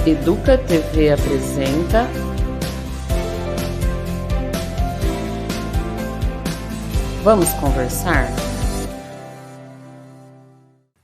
Educa TV apresenta Vamos Conversar?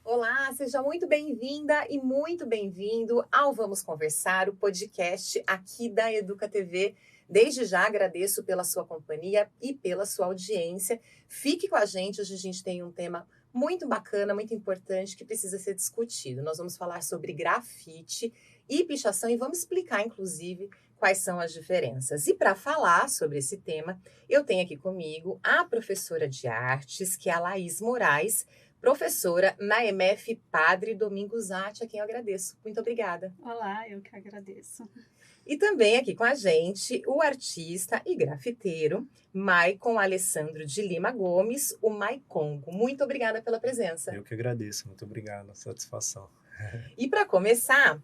Olá, seja muito bem-vinda e muito bem-vindo ao Vamos Conversar, o podcast aqui da Educa TV. Desde já agradeço pela sua companhia e pela sua audiência. Fique com a gente, hoje a gente tem um tema muito bacana, muito importante, que precisa ser discutido. Nós vamos falar sobre grafite e pichação e vamos explicar, inclusive, quais são as diferenças. E para falar sobre esse tema, eu tenho aqui comigo a professora de artes, que é a Laís Moraes, professora na EMF Padre Domingos Atti, a quem eu agradeço. Muito obrigada. Olá, eu que agradeço. E também aqui com a gente o artista e grafiteiro Maicon Alessandro de Lima Gomes, o Maicongo. Muito obrigada pela presença. Eu que agradeço, muito obrigado, satisfação. E para começar,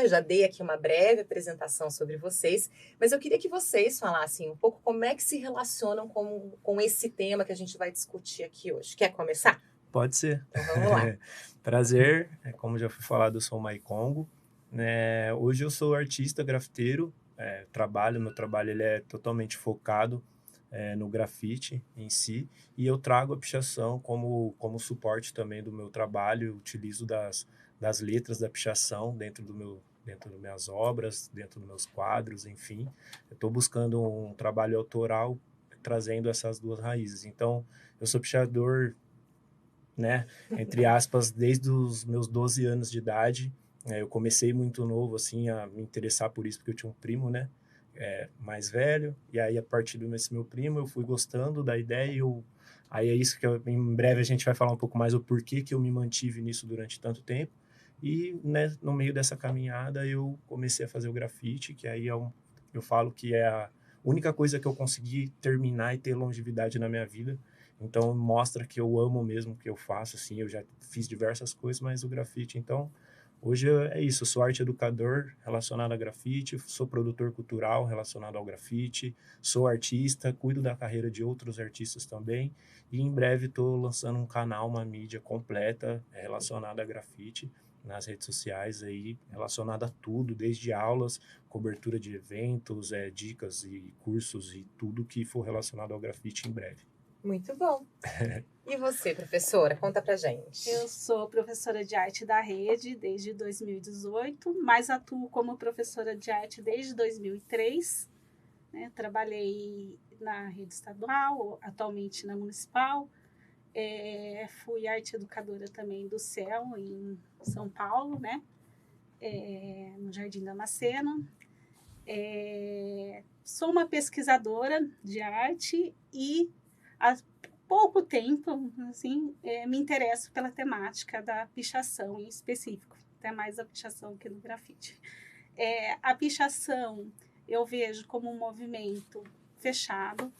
já dei aqui uma breve apresentação sobre vocês, mas eu queria que vocês falassem um pouco como é que se relacionam com esse tema que a gente vai discutir aqui hoje. Quer começar? Pode ser. Então vamos lá. Prazer, como já foi falado, eu sou o Maicongo. Hoje eu sou artista grafiteiro, meu trabalho ele é totalmente focado no grafite em si, e eu trago a pichação como suporte também do meu trabalho. Eu utilizo das letras da pichação dentro das minhas obras, dentro dos meus quadros, enfim. Eu estou buscando um trabalho autoral trazendo essas duas raízes. Então, eu sou pichador, entre aspas, desde os meus 12 anos de idade. Eu comecei muito novo, assim, a me interessar por isso, porque eu tinha um primo, mais velho, e aí a partir desse meu primo eu fui gostando da ideia e aí é isso que em breve a gente vai falar um pouco mais o porquê que eu me mantive nisso durante tanto tempo. E no meio dessa caminhada eu comecei a fazer o grafite, que aí eu falo que é a única coisa que eu consegui terminar e ter longevidade na minha vida. Então mostra que eu amo mesmo o que eu faço, assim. Eu já fiz diversas coisas, mas o grafite, então hoje é isso. Eu sou arte educador relacionado a grafite, sou produtor cultural relacionado ao grafite, sou artista, cuido da carreira de outros artistas também, e em breve estou lançando um canal, uma mídia completa relacionada a grafite nas redes sociais, aí relacionada a tudo, desde aulas, cobertura de eventos, dicas e cursos e tudo que for relacionado ao grafite em breve. Muito bom. E você, professora, conta pra gente. Eu sou professora de arte da rede desde 2018, mas atuo como professora de arte desde 2003. Trabalhei na rede estadual, atualmente na municipal. Fui arte educadora também do CEL em São Paulo, no Jardim Damasceno. Sou uma pesquisadora de arte e há pouco tempo, assim, me interesso pela temática da pichação em específico, até mais a pichação que no grafite. A pichação eu vejo como um movimento fechado,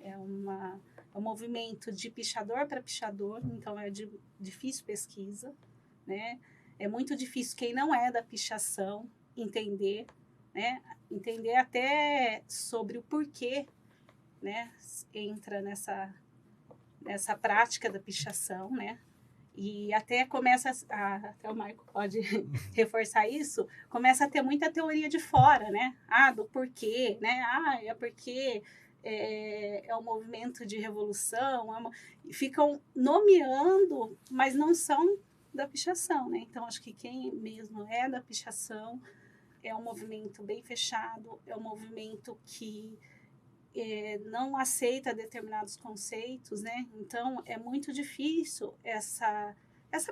é um movimento de pichador para pichador, então é de difícil pesquisa, É muito difícil quem não é da pichação entender, entender até sobre o porquê, entra nessa prática da pichação, e até começa até o Marco pode reforçar isso, começa a ter muita teoria de fora, do porquê, é porque é um movimento de revolução, ficam nomeando, mas não são da pichação, Então, acho que quem mesmo é da pichação é um movimento bem fechado, é um movimento que não aceita determinados conceitos, Então, é muito difícil essa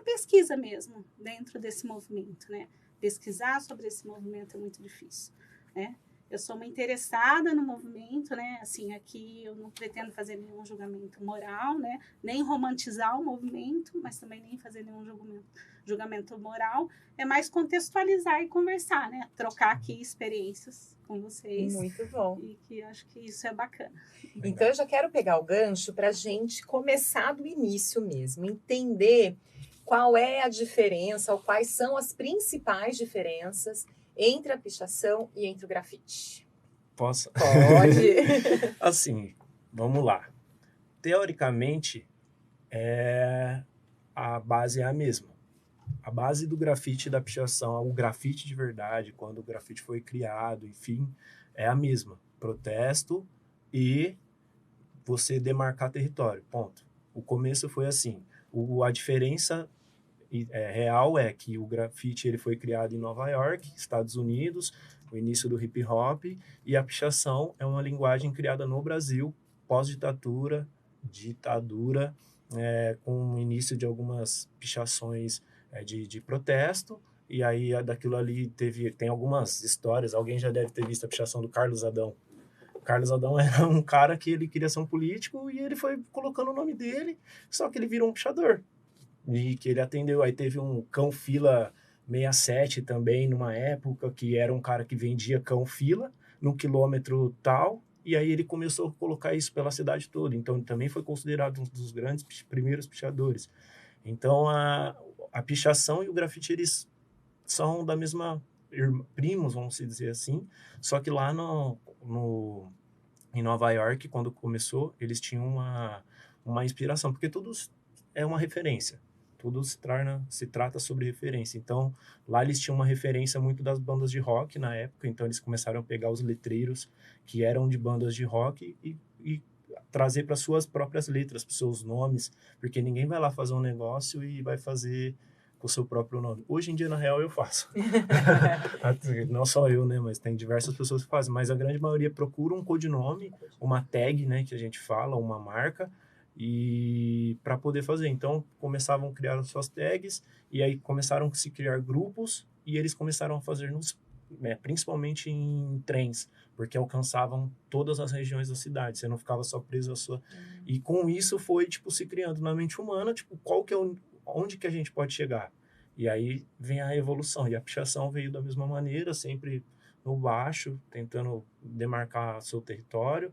pesquisa mesmo dentro desse movimento, Pesquisar sobre esse movimento é muito difícil, Eu sou uma interessada no movimento, Assim, aqui eu não pretendo fazer nenhum julgamento moral, Nem romantizar o movimento, mas também nem fazer nenhum julgamento moral. É mais contextualizar e conversar, Trocar aqui experiências com vocês. Muito bom. E que acho que isso é bacana. Então, eu já quero pegar o gancho para a gente começar do início mesmo, entender qual é a diferença, ou quais são as principais diferenças entre a pichação e entre o grafite. Posso? Pode. Assim, vamos lá. Teoricamente, a base é a mesma. a base do grafite e da pichação, o grafite de verdade, quando o grafite foi criado, enfim, é a mesma. Protesto e você demarcar território, ponto. O começo foi assim. A diferença real é que o grafite ele foi criado em Nova York, Estados Unidos, o início do hip hop, e a pichação é uma linguagem criada no Brasil, pós-ditadura, com o início de algumas pichações de protesto, e aí daquilo ali tem algumas histórias, alguém já deve ter visto a pichação do Carlos Adão. O Carlos Adão era um cara que ele queria ser um político e ele foi colocando o nome dele, só que ele virou um pichador. E que ele atendeu, aí teve um Cão Fila 67 também, numa época, que era um cara que vendia cão fila no quilômetro tal, e aí ele começou a colocar isso pela cidade toda, então ele também foi considerado um dos grandes primeiros pichadores. Então a pichação e o grafite, eles são da mesma, primos, vamos dizer assim, só que lá em Nova York, quando começou, eles tinham uma inspiração, porque todos é uma referência. Tudo se trata sobre referência. Então, lá eles tinham uma referência muito das bandas de rock na época, então eles começaram a pegar os letreiros que eram de bandas de rock e trazer para suas próprias letras, para seus nomes, porque ninguém vai lá fazer um negócio e vai fazer com o seu próprio nome. Hoje em dia, na real, eu faço. Não só eu, né, mas tem diversas pessoas que fazem, mas a grande maioria procura um codinome, uma tag, né, que a gente fala, uma marca, e para poder fazer. Então começavam a criar as suas tags e aí começaram a se criar grupos e eles começaram a fazer principalmente em trens, porque alcançavam todas as regiões da cidade, você não ficava só preso à sua. E com isso foi se criando na mente humana, onde que a gente pode chegar. E aí vem a evolução, e a pichação veio da mesma maneira, sempre no baixo, tentando demarcar seu território.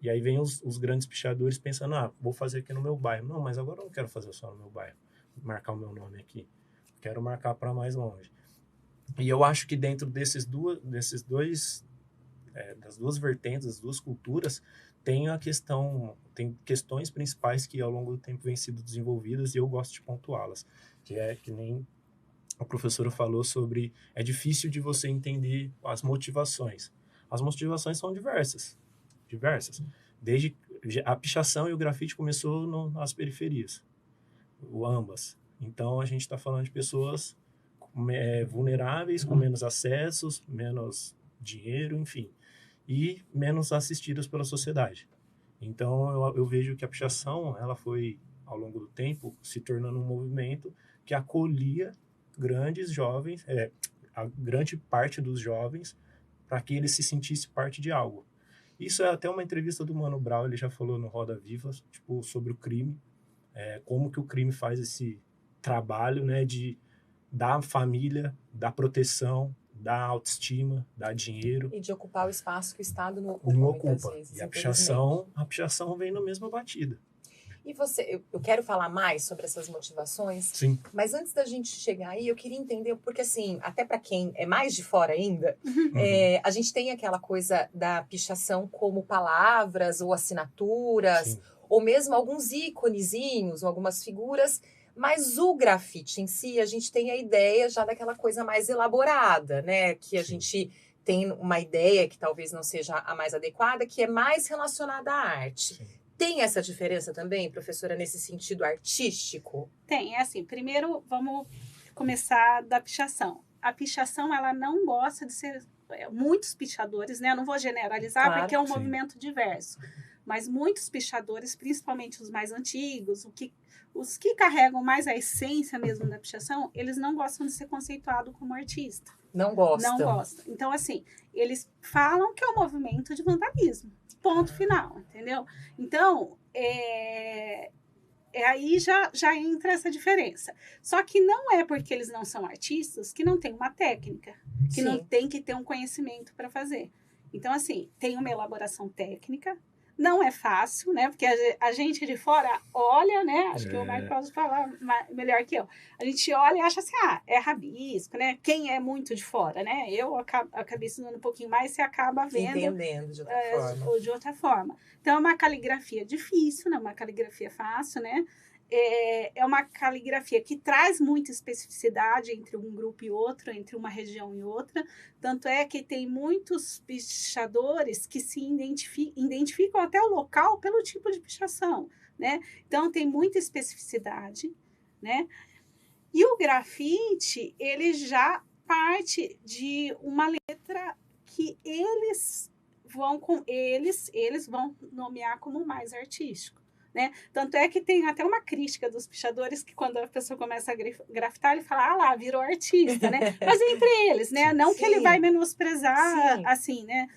E aí vem os grandes pichadores pensando, vou fazer aqui no meu bairro. Não, mas agora eu não quero fazer só no meu bairro, marcar o meu nome aqui. Quero marcar para mais longe. E eu acho que dentro das duas vertentes, das duas culturas, tem questões principais que ao longo do tempo vêm sendo desenvolvidas e eu gosto de pontuá-las. Que é que nem a professora falou sobre, é difícil de você entender as motivações. As motivações são diversas. Desde a pichação e o grafite começou nas periferias, ambas. Então a gente está falando de pessoas vulneráveis, com menos acessos, menos dinheiro, enfim, e menos assistidas pela sociedade. Então eu vejo que a pichação, ela foi ao longo do tempo se tornando um movimento que acolhia grandes jovens, a grande parte dos jovens, para que eles se sentissem parte de algo. Isso é até uma entrevista do Mano Brown, ele já falou no Roda Viva, sobre o crime, como que o crime faz esse trabalho, né, de dar família, dar proteção, dar autoestima, dar dinheiro. E de ocupar o espaço que o Estado não ocupa. Não ocupa. Vezes, e a pichação vem na mesma batida. E eu quero falar mais sobre essas motivações. Sim. Mas antes da gente chegar aí, eu queria entender, porque assim, até para quem é mais de fora ainda, a gente tem aquela coisa da pichação como palavras ou assinaturas, sim, ou mesmo alguns íconezinhos ou algumas figuras, mas o grafite em si, a gente tem a ideia já daquela coisa mais elaborada, né? Que a sim, gente tem uma ideia que talvez não seja a mais adequada, que é mais relacionada à arte. Sim. Tem essa diferença também, professora, nesse sentido artístico? Tem, assim, primeiro vamos começar da pichação. A pichação, ela não gosta de ser... Muitos pichadores, né? Eu não vou generalizar, claro, porque é um sim, movimento diverso. Mas muitos pichadores, principalmente os mais antigos, os que carregam mais a essência mesmo da pichação, eles não gostam de ser conceituado como artista. Não gostam? Não gostam. Então, assim, eles falam que é um movimento de vandalismo. Ponto final, entendeu? Então, aí já entra essa diferença. Só que não é porque eles não são artistas que não tem uma técnica, que sim, não tem que ter um conhecimento para fazer. Então, assim, tem uma elaboração técnica, não é fácil, né? Porque a gente de fora olha, né? Acho que o Marco pode falar melhor que eu. A gente olha e acha assim, é rabisco, né? Quem é muito de fora, né? Eu acabei estudando um pouquinho mais, você acaba vendo... Entendendo de outra forma. Ou de outra forma. Então, é uma caligrafia difícil, não é uma caligrafia fácil, né? é uma caligrafia que traz muita especificidade entre um grupo e outro, entre uma região e outra. Tanto é que tem muitos pichadores que se identificam até o local pelo tipo de pichação, né? Então, tem muita especificidade, né? E o grafite, ele já parte de uma letra que eles vão nomear como mais artístico, né? Tanto é que tem até uma crítica dos pichadores que quando a pessoa começa a grafitar, ele fala, ah lá, virou artista, né? Mas entre eles, né? Não Sim. que ele vai menosprezar, Sim. assim, né?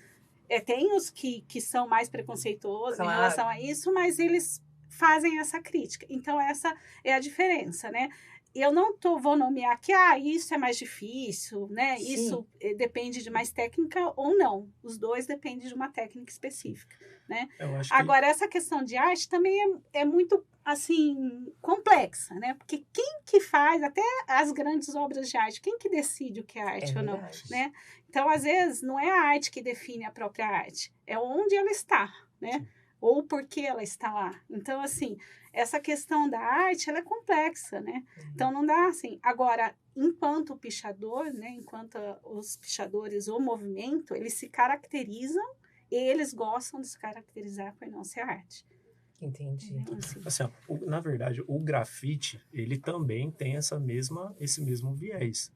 Tem os que são mais preconceituosos Claro. em relação a isso, mas eles fazem essa crítica. Então, essa é a diferença, né? Eu não vou nomear que isso é mais difícil, né? Sim. Isso depende de mais técnica ou não. Os dois dependem de uma técnica específica, né? Eu acho que Agora, essa questão de arte também é muito, assim, complexa, né? Porque quem que faz, até as grandes obras de arte, quem que decide o que é arte ou não, verdade. né? Então, às vezes, não é a arte que define a própria arte, é onde ela está, né? Sim. Ou por que ela está lá. Então, assim, essa questão da arte, ela é complexa, né? Então, não dá assim. Agora, enquanto pichador, né? Enquanto os pichadores, o movimento, eles se caracterizam e eles gostam de se caracterizar por não ser arte. Entendi. Assim. Assim, ó, na verdade, o grafite, ele também tem esse mesmo viés.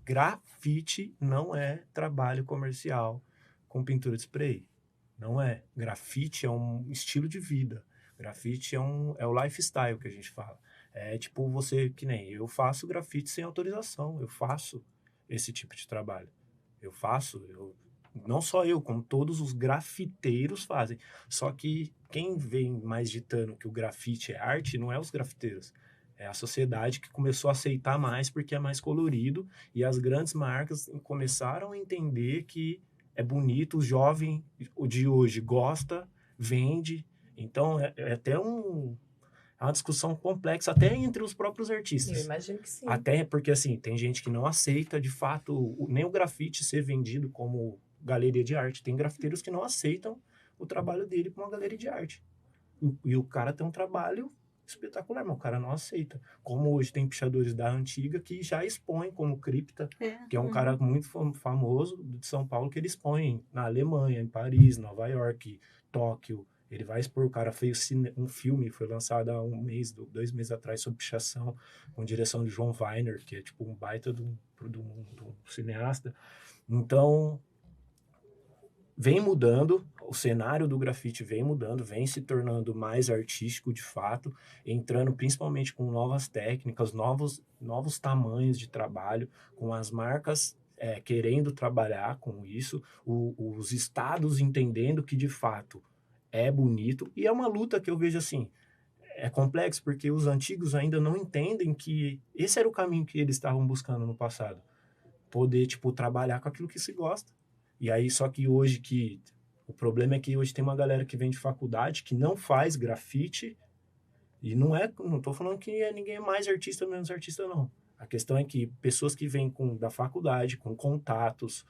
Grafite não é trabalho comercial com pintura de spray. Não é. Grafite é um estilo de vida. Grafite é o lifestyle que a gente fala. É tipo você, que nem eu faço grafite sem autorização. Eu faço esse tipo de trabalho. Não só eu, como todos os grafiteiros fazem. Só que quem vem mais ditando que o grafite é arte não é os grafiteiros. É a sociedade que começou a aceitar mais porque é mais colorido e as grandes marcas começaram a entender que é bonito, o jovem de hoje gosta, vende. Então, é até uma discussão complexa, até entre os próprios Eu artistas. imagino que sim. Até porque, assim, tem gente que não aceita, de fato, nem o grafite ser vendido como galeria de arte. Tem grafiteiros que não aceitam o trabalho dele como uma galeria de arte. E o cara tem um trabalho espetacular, mas o cara não aceita. Como hoje tem pichadores da antiga que já expõem, como Cripta, que é um cara muito famoso de São Paulo, que ele expõe na Alemanha, em Paris, Nova York, Tóquio. Ele vai expor, o cara fez um filme, foi lançado há 2 meses atrás, sobre pichação, com direção de João Weiner, que é tipo um baita de um cineasta. Então, vem mudando, o cenário do grafite vem mudando, vem se tornando mais artístico de fato, entrando principalmente com novas técnicas, novos tamanhos de trabalho, com as marcas querendo trabalhar com isso, os estados entendendo que de fato é bonito, e é uma luta que eu vejo assim, é complexo, porque os antigos ainda não entendem que esse era o caminho que eles estavam buscando no passado, poder, tipo, trabalhar com aquilo que se gosta. E aí, só que hoje o problema é que hoje tem uma galera que vem de faculdade que não faz grafite e não tô falando que ninguém é mais artista ou menos artista, não. A questão é que pessoas que vêm da faculdade, com contatos,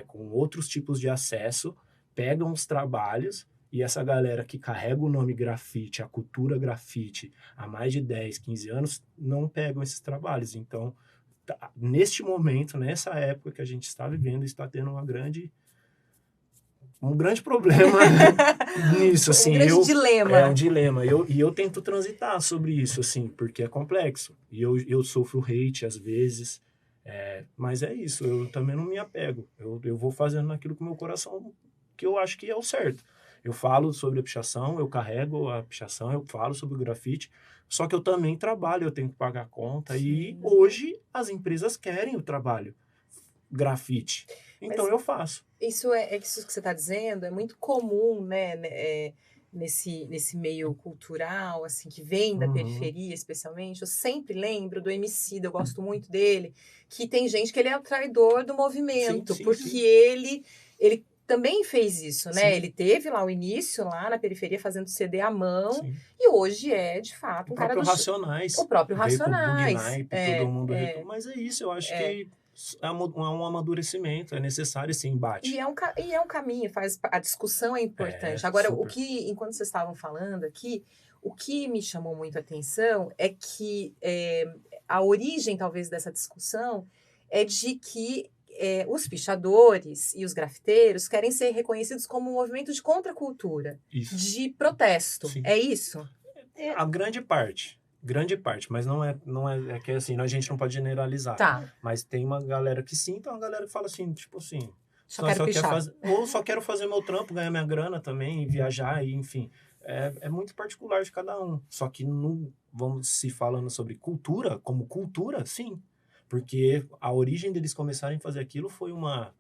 com outros tipos de acesso, pegam os trabalhos e essa galera que carrega o nome grafite, a cultura grafite, há mais de 10, 15 anos, não pegam esses trabalhos. Então, neste momento, nessa época que a gente está vivendo, está tendo um grande problema nisso, assim. Um grande dilema. É um dilema. E eu tento transitar sobre isso, assim, porque é complexo. E eu sofro hate às vezes, mas é isso, eu também não me apego. Eu vou fazendo aquilo com o meu coração, que eu acho que é o certo. Eu falo sobre a pichação, eu carrego a pichação, eu falo sobre o grafite, só que eu também trabalho, eu tenho que pagar a conta. Sim. E hoje as empresas querem o trabalho grafite. Então eu faço. Isso que você está dizendo é muito comum, né? Nesse meio cultural, assim, que vem da periferia, especialmente. Eu sempre lembro do Emicida, eu gosto muito dele, que tem gente que ele é o traidor do movimento, porque ele também fez isso, né? Sim. Ele teve lá o início, lá na periferia, fazendo CD à mão, sim. E hoje é, de fato, um cara do... Racionais. O próprio Racionais. Todo mundo mas é isso, eu acho que é um amadurecimento, é necessário esse embate. E é um caminho, a discussão é importante. Agora, enquanto vocês estavam falando aqui, O que me chamou muito a atenção é que a origem, talvez, dessa discussão é de que os pichadores e os grafiteiros querem ser reconhecidos como um movimento de contracultura, Isso. de protesto. Sim. É isso? A grande parte, mas não é que assim, a gente não pode generalizar. Tá. Mas tem uma galera que sim, tem uma galera que fala assim, tipo assim, Só quero pichar. ou só quero fazer meu trampo, ganhar minha grana também, viajar, e, enfim. É muito particular de cada um. Só que vamos se falando sobre cultura, como cultura, sim. Porque a origem deles começarem a fazer aquilo foi uma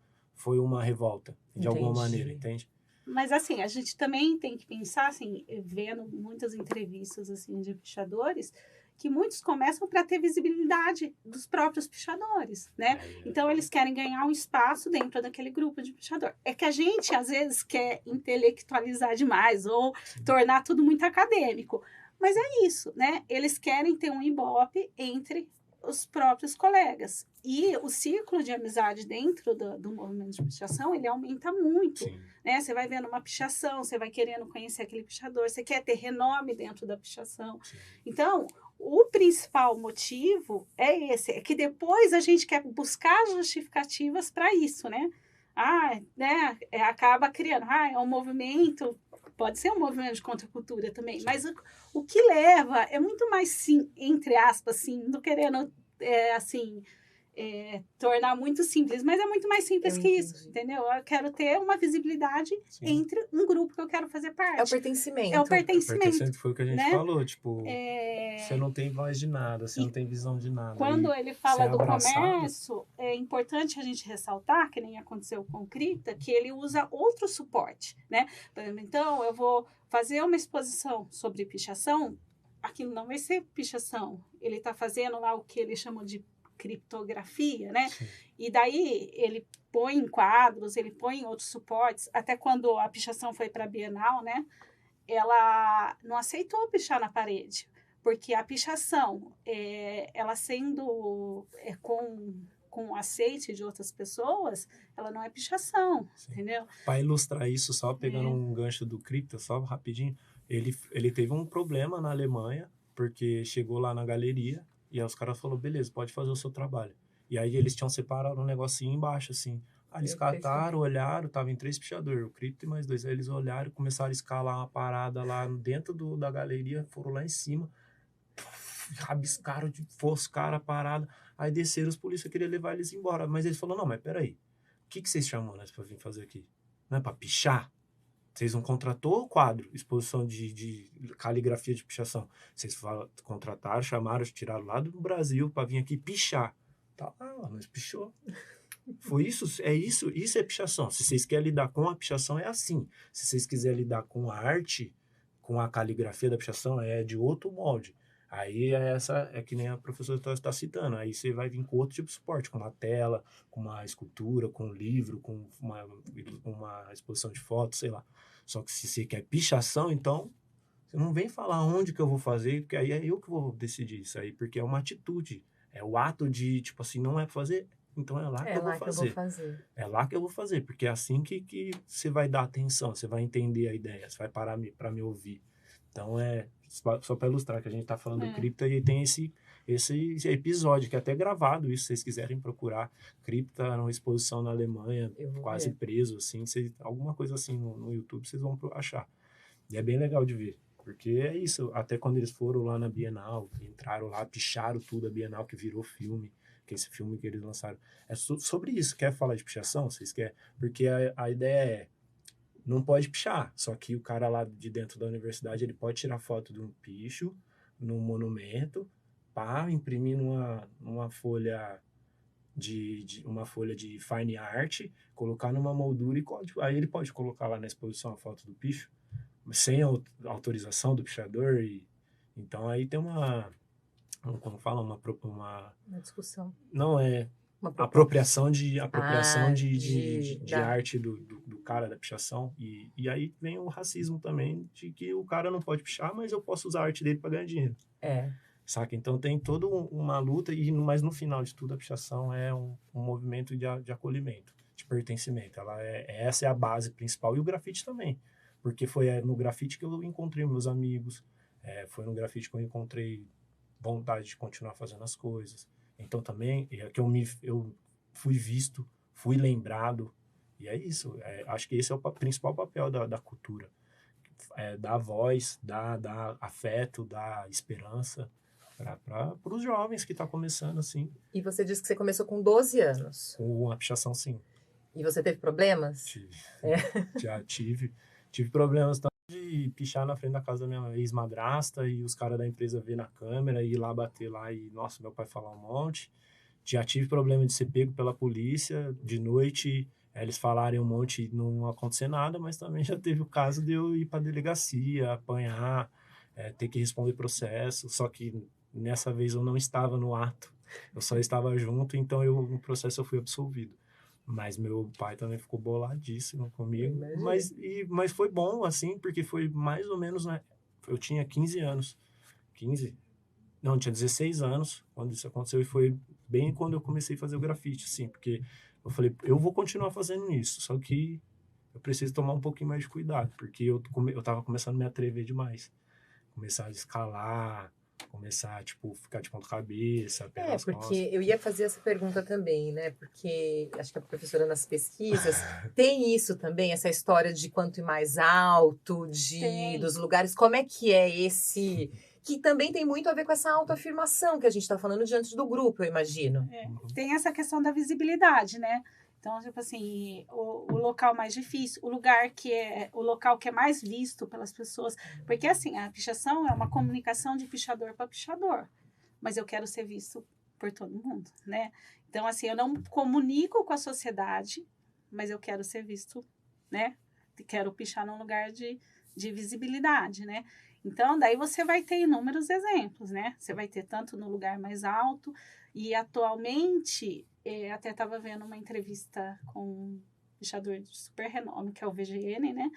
revolta, de alguma maneira, entende? Mas, assim, a gente também tem que pensar, assim, vendo muitas entrevistas, assim, de pichadores, que muitos começam para ter visibilidade dos próprios pichadores, né? Então, eles querem ganhar um espaço dentro daquele grupo de pichador. É que a gente, às vezes, quer intelectualizar demais ou tornar tudo muito acadêmico. Mas é isso, né? Eles querem ter um ibope entre os próprios colegas. E o círculo de amizade dentro do movimento de pichação, ele aumenta muito, né? Você vai vendo uma pichação, você vai querendo conhecer aquele pichador, você quer ter renome dentro da pichação. Sim. Então, o principal motivo é esse, é que depois a gente quer buscar justificativas para isso, né? Acaba criando, é um movimento, pode ser um movimento de contracultura também, sim, mas o que leva é muito mais, sim, entre aspas, sim, do querendo, tornar muito simples, mas é muito mais simples que isso, entendeu? Eu quero ter uma visibilidade, sim, entre um grupo que eu quero fazer parte. É o pertencimento. É o pertencimento. Foi o que a gente, né, falou, tipo, você não tem voz de nada, você não tem visão de nada. Quando ele fala do comércio, é importante a gente ressaltar, que nem aconteceu com o Cripta, que ele usa outro suporte, né? Então, eu vou fazer uma exposição sobre pichação, aquilo não vai ser pichação, ele está fazendo lá o que ele chama de criptografia, né? Sim. E daí ele põe em quadros, ele põe em outros suportes. Até quando a pichação foi para a Bienal, né? Ela não aceitou pichar na parede, porque a pichação, ela sendo com aceite de outras pessoas, ela não é pichação, sim, entendeu? Para ilustrar isso, só pegando um gancho do Cripta, só rapidinho, ele teve um problema na Alemanha, porque chegou lá na galeria, e aí os caras falaram, beleza, pode fazer o seu trabalho. E aí eles tinham separado um negocinho embaixo, assim. Aí eles cataram, olharam, tava em 3 pichadores, o Cripta e mais 2. Aí eles olharam, começaram a escalar uma parada lá dentro da galeria, foram lá em cima, rabiscaram, foscaram a parada. Aí desceram, os polícia queriam levar eles embora. Mas eles falaram, não, mas peraí, o que vocês chamam nós pra vir fazer aqui? Não é pra pichar? Vocês não contratou o quadro, exposição de caligrafia de pichação. Vocês contrataram, chamaram, tiraram lá do Brasil para vir aqui pichar. Tá lá, mas pichou. Foi isso, isso é pichação. Se vocês querem lidar com a pichação, é assim. Se vocês quiserem lidar com a arte, com a caligrafia da pichação, é de outro molde. Aí é que nem a professora está citando. Aí você vai vir com outro tipo de suporte, com uma tela, com uma escultura, com um livro, com uma exposição de fotos, sei lá. Só que se você quer pichação, então você não vem falar onde que eu vou fazer, porque aí é eu que vou decidir isso aí, porque é uma atitude. É o ato de, tipo assim, não é fazer, então é lá que eu vou fazer. É lá que eu vou fazer, porque é assim que você vai dar atenção, você vai entender a ideia, você vai parar para me ouvir. Então só para ilustrar que a gente está falando do Cripta e tem esse episódio que é até gravado, isso, se vocês quiserem procurar. Cripta numa exposição na Alemanha, quase preso, assim, alguma coisa assim no YouTube vocês vão achar. E é bem legal de ver, porque é isso, até quando eles foram lá na Bienal, entraram lá, picharam tudo a Bienal, que virou filme, que esse filme que eles lançaram. É sobre isso. Quer falar de pichação? Vocês querem? Porque a ideia não pode pichar, só que o cara lá de dentro da universidade, ele pode tirar foto de um picho, num monumento, imprimir numa folha uma folha de fine art, colocar numa moldura e aí ele pode colocar lá na exposição a foto do picho, sem autorização do pichador. Então aí tem como fala, uma discussão. Não, apropriação de arte do cara da pichação. E aí vem o racismo também, de que o cara não pode pichar, mas eu posso usar a arte dele para ganhar dinheiro. Saca? Então tem toda uma luta, mas no final de tudo a pichação é um movimento de acolhimento, de pertencimento. Essa é a base principal. E o grafite também, porque foi no grafite que eu encontrei meus amigos, Foi no grafite que eu encontrei vontade de continuar fazendo as coisas. Então também é que eu fui visto, fui lembrado, e é isso. Acho que esse é o principal papel da cultura. Dar voz, dar afeto, dar esperança para os jovens que estão começando assim. E você disse que você começou com 12 anos. Com a pichação, sim. E você teve problemas? Tive. Já tive problemas tanto de pichar na frente da casa da minha ex-madrasta e os caras da empresa ver na câmera e ir lá bater lá e, nossa, meu pai falar um monte. Já tive problema de ser pego pela polícia de noite, eles falarem um monte e não acontecer nada, mas também já teve o caso de eu ir para delegacia, apanhar, ter que responder processo, só que nessa vez eu não estava no ato, eu só estava junto, então no processo eu fui absolvido. Mas meu pai também ficou boladíssimo comigo. Mas foi bom, assim, porque foi mais ou menos, né? Eu tinha 15 anos. 15? Não, tinha 16 anos quando isso aconteceu. E foi bem quando eu comecei a fazer o grafite, assim. Porque eu falei, eu vou continuar fazendo isso. Só que eu preciso tomar um pouquinho mais de cuidado. Porque eu tava começando a me atrever demais. Começar a escalar... começar, ficar de ponta cabeça, pegar as porque costas. eu ia fazer essa pergunta também, né? Porque acho que a professora nas pesquisas tem isso também, essa história de quanto mais alto, dos lugares, como é que é esse... Que também tem muito a ver com essa autoafirmação que a gente está falando diante do grupo, eu imagino. Tem essa questão da visibilidade, né? Então, tipo assim, o local mais difícil, o local que é mais visto pelas pessoas. Porque, assim, a pichação é uma comunicação de pichador para pichador. Mas eu quero ser visto por todo mundo, né? Então, assim, eu não comunico com a sociedade, mas eu quero ser visto, né? Quero pichar num lugar de visibilidade, né? Então, daí você vai ter inúmeros exemplos, né? Você vai ter tanto no lugar mais alto e, atualmente... até estava vendo uma entrevista com um pichador de super renome, que é o VGN, né?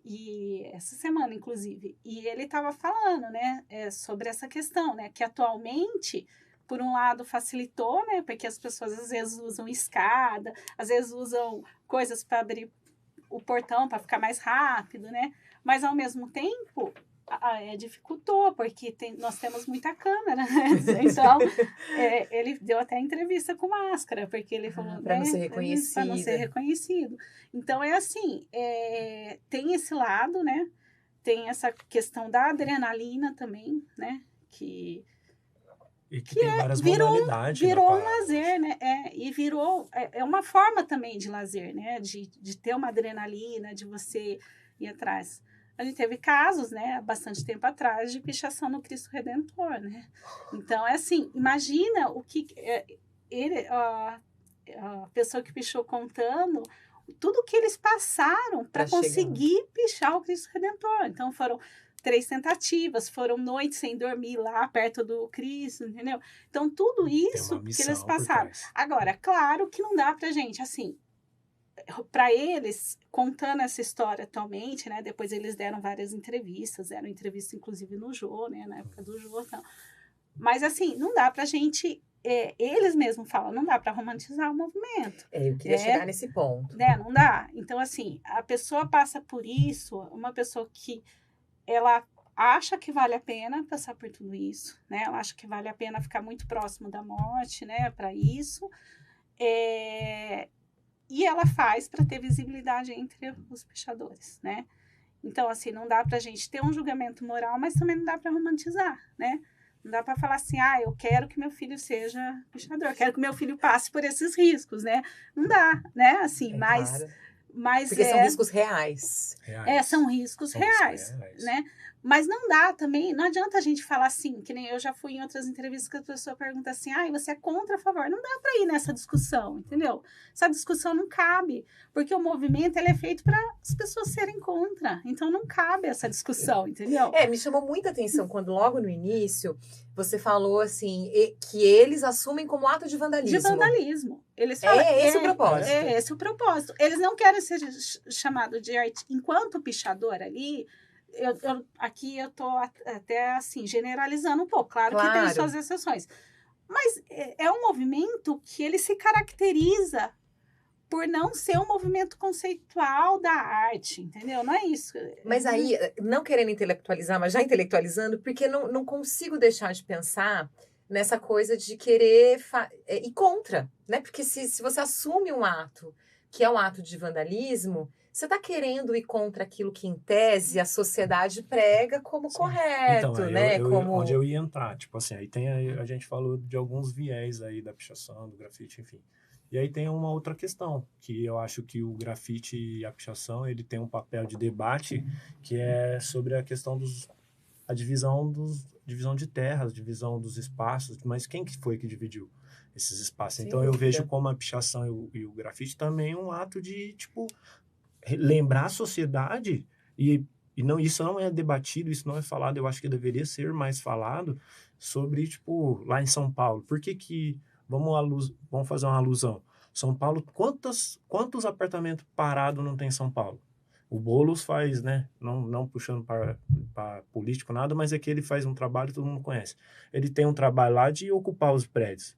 E essa semana, inclusive. E ele estava falando, né? Sobre essa questão, né? Que atualmente, por um lado, facilitou, né? Porque as pessoas às vezes usam escada, às vezes usam coisas para abrir o portão para ficar mais rápido, né? Mas, ao mesmo tempo... dificultou, porque nós temos muita câmera, né? Então, ele deu até entrevista com máscara, porque ele falou... Para não ser reconhecido. Para não ser reconhecido. Então, assim, tem esse lado, né? Tem essa questão da adrenalina também, né? Que tem várias modalidades. Virou um lazer, né? E virou... É uma forma também de lazer, né? De ter uma adrenalina, de você ir atrás. A gente teve casos, né, há bastante tempo atrás, de pichação no Cristo Redentor, né? Então, assim, imagina o que a pessoa que pichou contando, tudo que eles passaram para conseguir pichar o Cristo Redentor. Então, foram 3 tentativas, foram noites sem dormir lá perto do Cristo, entendeu? Então, tudo isso que eles passaram. Agora, claro que não dá pra gente, assim... Para eles, contando essa história atualmente, né? Depois eles deram várias entrevistas, deram entrevista inclusive no Jô, né? Na época do Jô, então. Mas assim, não dá para a gente, eles mesmos falam, não dá para romantizar o movimento. Eu queria chegar nesse ponto. Né? Não dá. Então assim, a pessoa passa por isso, uma pessoa que ela acha que vale a pena passar por tudo isso, né? Ela acha que vale a pena ficar muito próximo da morte, né? Para isso. E ela faz para ter visibilidade entre os pichadores, né? Então, assim, não dá para a gente ter um julgamento moral, mas também não dá para romantizar, né? Não dá para falar assim, eu quero que meu filho seja pichador, quero que meu filho passe por esses riscos, né? Não dá, né? Assim, Claro. Mas porque são riscos reais. São riscos reais, né? Mas não dá também, não adianta a gente falar assim, que nem eu já fui em outras entrevistas que a pessoa pergunta assim, você é contra, a favor? Não dá para ir nessa discussão, entendeu? Essa discussão não cabe, porque o movimento ele é feito para as pessoas serem contra, então não cabe essa discussão, entendeu? Me chamou muita atenção quando logo no início você falou assim, que eles assumem como ato de vandalismo. De vandalismo. Eles falam, esse o propósito. É esse o propósito. Eles não querem ser chamados de arte enquanto pichador ali. Aqui eu tô até assim, generalizando um pouco. Claro que tem suas exceções. Mas é um movimento que ele se caracteriza por não ser um movimento conceitual da arte, entendeu? Não é isso. Mas aí, não querendo intelectualizar, mas já intelectualizando, porque não consigo deixar de pensar nessa coisa de querer ir contra, né? Porque se você assume um ato que é um ato de vandalismo, você está querendo ir contra aquilo que, em tese, a sociedade prega como correto, Então, né? onde eu ia entrar, tipo assim, aí tem a gente falou de alguns viés aí da pichação, do grafite, enfim. E aí tem uma outra questão, que eu acho que o grafite e a pichação, ele tem um papel de debate, que é sobre a questão a divisão de terras, divisão dos espaços, mas quem que foi que dividiu esses espaços? Sem Então eu dúvida. vejo como a pichação e o grafite também um ato de, tipo, lembrar a sociedade e não, isso não é debatido, isso não é falado, eu acho que deveria ser mais falado sobre, tipo, lá em São Paulo. Por que vamos fazer uma alusão. São Paulo, quantos apartamentos parados não tem em São Paulo? O Boulos faz, né, não puxando para político nada, mas é que ele faz um trabalho que todo mundo conhece. Ele tem um trabalho lá de ocupar os prédios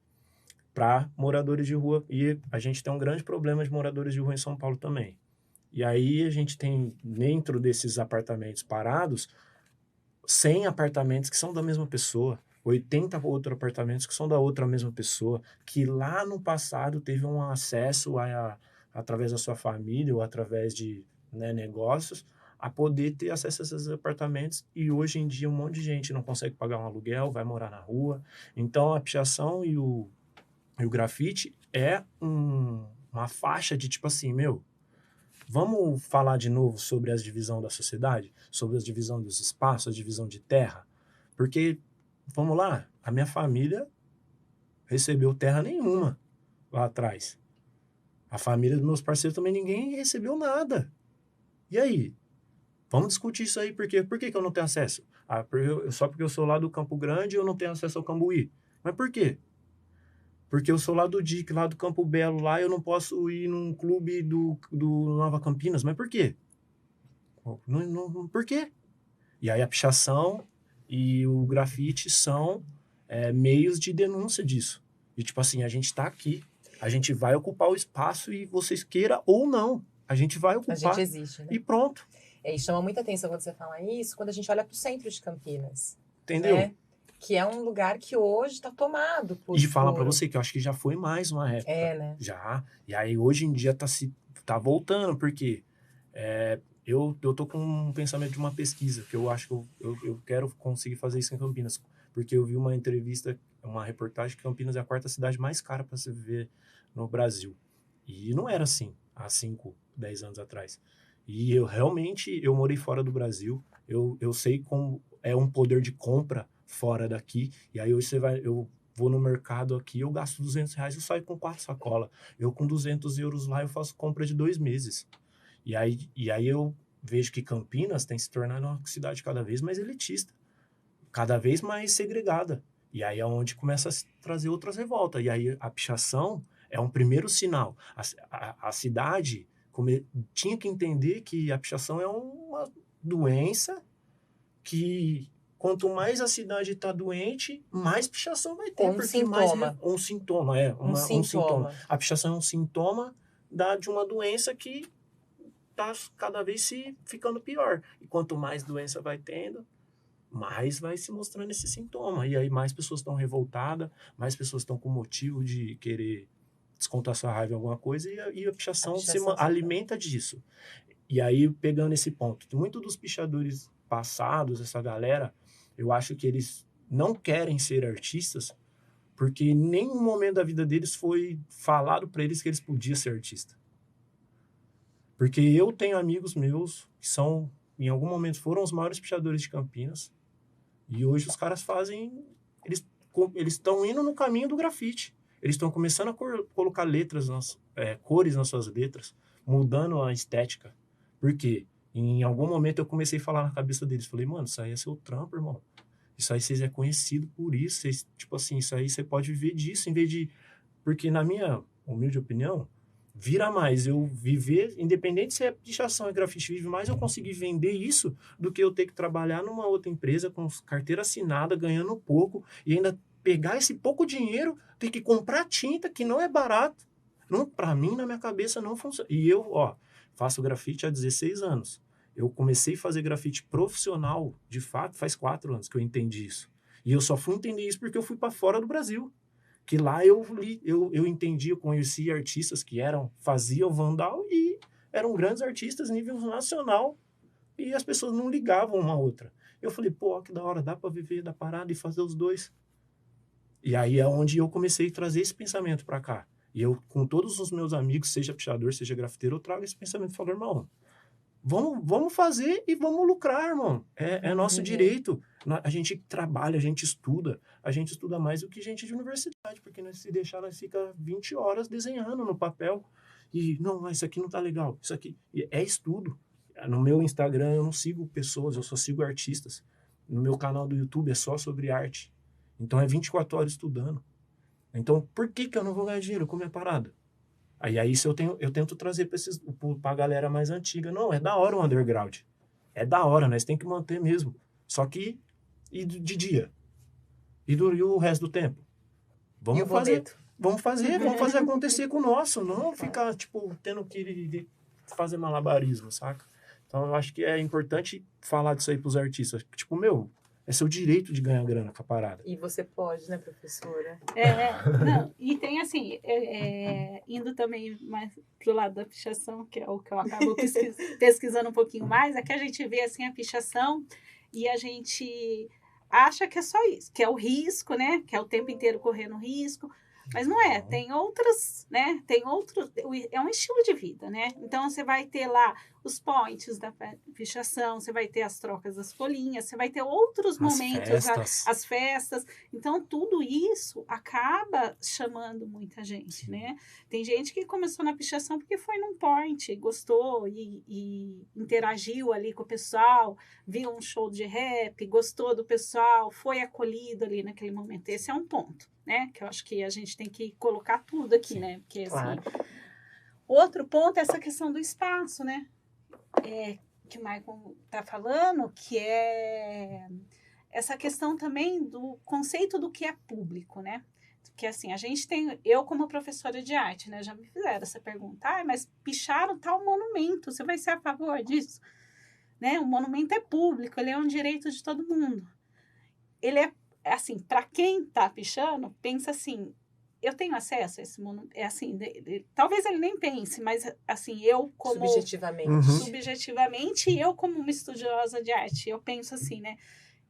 para moradores de rua, e a gente tem um grande problema de moradores de rua em São Paulo também. E aí a gente tem, dentro desses apartamentos parados, 100 apartamentos que são da mesma pessoa, 80 outros apartamentos que são da outra mesma pessoa, que lá no passado teve um acesso através da sua família ou através de, né, negócios, a poder ter acesso a esses apartamentos, e hoje em dia um monte de gente não consegue pagar um aluguel, vai morar na rua. Então a pichação e o grafite é uma faixa de tipo assim, vamos falar de novo sobre a divisão da sociedade, sobre a divisão dos espaços, a divisão de terra, porque, vamos lá, a minha família recebeu terra nenhuma lá atrás. A família dos meus parceiros também, ninguém recebeu nada. E aí? Vamos discutir isso aí, por quê? Por que eu não tenho acesso? Só porque eu sou lá do Campo Grande eu não tenho acesso ao Cambuí. Mas por quê? Porque eu sou lá do DIC, lá do Campo Belo, lá eu não posso ir num clube do Nova Campinas. Mas por quê? Por quê? E aí a pichação e o grafite são meios de denúncia disso. E tipo assim, a gente tá aqui, a gente vai ocupar o espaço e vocês queiram ou não, a gente vai ocupar. A gente existe, né? E pronto. E chama muita atenção quando você fala isso, quando a gente olha para o centro de Campinas. Entendeu? Né? Que é um lugar que hoje está tomado por... E falar para você que eu acho que já foi mais uma época. Né? Já. E aí hoje em dia tá voltando, porque eu tô com um pensamento de uma pesquisa, que eu acho que eu quero conseguir fazer isso em Campinas. Porque eu vi uma entrevista, uma reportagem que Campinas é a 4ª cidade mais cara para se viver no Brasil. E não era assim há 5, 10 anos atrás. E eu morei fora do Brasil, eu sei como é um poder de compra fora daqui, e aí hoje eu vou no mercado aqui, eu gasto R$200, eu saio com 4 sacolas. Eu com 200 euros lá, eu faço compra de 2 meses. E aí eu vejo que Campinas tem se tornado uma cidade cada vez mais elitista, cada vez mais segregada. E aí é onde começa a trazer outras revoltas. E aí a pichação é um primeiro sinal. A cidade tinha que entender que a pichação é uma doença que... Quanto mais a cidade está doente, mais pichação vai ter. Um sintoma. Um sintoma, um sintoma. A pichação é um sintoma de uma doença que está cada vez se ficando pior. E quanto mais doença vai tendo, mais vai se mostrando esse sintoma. E aí mais pessoas estão revoltadas, mais pessoas estão com motivo de querer descontar sua raiva em alguma coisa, e a pichação se alimenta disso. E aí, pegando esse ponto, muitos dos pichadores passados, essa galera, eu acho que eles não querem ser artistas porque em nenhum momento da vida deles foi falado para eles que eles podiam ser artista. Porque eu tenho amigos meus que são, em algum momento, foram os maiores pichadores de Campinas, e hoje os caras fazem... Eles estão indo no caminho do grafite. Eles estão começando a colocar cores nas suas letras, mudando a estética. Por quê? Em algum momento eu comecei a falar na cabeça deles, falei, mano, isso aí é seu trampo, irmão. Isso aí vocês é conhecido por isso, tipo assim, isso aí você pode viver disso, em vez de... Porque na minha humilde opinião, vira mais eu viver, independente se é pichação e grafite, vive mais eu conseguir vender isso do que eu ter que trabalhar numa outra empresa com carteira assinada, ganhando pouco, e ainda pegar esse pouco dinheiro, ter que comprar tinta, que não é barato, Não, para mim, na minha cabeça, não funciona. E eu, faço grafite há 16 anos. Eu comecei a fazer grafite profissional, de fato, faz 4 anos que eu entendi isso. E eu só fui entender isso porque eu fui para fora do Brasil. Que lá eu entendi, eu conheci artistas que faziam vandal e eram grandes artistas nível nacional e as pessoas não ligavam uma a outra. Eu falei, pô, que da hora, dá para viver da parada e fazer os dois. E aí é onde eu comecei a trazer esse pensamento para cá. E eu, com todos os meus amigos, seja pichador, seja grafiteiro, eu trago esse pensamento e falo, irmão, vamos fazer e vamos lucrar, irmão. É nosso direito. A gente trabalha, a gente estuda mais do que gente de universidade, porque se deixar, nós fica 20 horas desenhando no papel. E, não, isso aqui não tá legal, isso aqui é estudo. No meu Instagram eu não sigo pessoas, eu só sigo artistas. No meu canal do YouTube é só sobre arte. Então é 24 horas estudando. Então por que eu não vou ganhar dinheiro com minha parada? Aí isso eu tento trazer pra galera mais antiga. Não, é da hora o underground. É da hora, nós tem que manter mesmo. Só que, e de dia? E o resto do tempo? Vamos fazer acontecer com o nosso. Não ficar, tendo que fazer malabarismo, saca? Então eu acho que é importante falar disso aí pros artistas. É seu direito de ganhar grana com a parada. E você pode, né, professora? Não, e tem assim, indo também mais pro lado da pichação, que é o que eu acabo pesquisando um pouquinho mais, é que a gente vê assim a pichação e a gente acha que é só isso, que é o risco, né? Que é o tempo inteiro correndo risco. Mas não é, tem outras, né? É um estilo de vida, né? Então, você vai ter lá os points da pichação, você vai ter as trocas das folhinhas, você vai ter outros momentos, as festas. Então, tudo isso acaba chamando muita gente, né? Tem gente que começou na pichação porque foi num point, gostou e interagiu ali com o pessoal, viu um show de rap, gostou do pessoal, foi acolhido ali naquele momento. Esse é um ponto, né? Que eu acho que a gente tem que colocar tudo aqui, né? Porque, Claro. assim, outro ponto é essa questão do espaço, né? Que o Michael está falando, que é essa questão também do conceito do que é público, né? Que, assim, a gente tem... Eu, como professora de arte, né? Já me fizeram essa pergunta. Mas picharam tal monumento, você vai ser a favor disso? Né? O monumento é público, ele é um direito de todo mundo. Ele é assim, para quem está pichando, pensa assim, eu tenho acesso a esse monumento, talvez ele nem pense, mas assim, eu como... Subjetivamente, eu como uma estudiosa de arte, eu penso assim, né?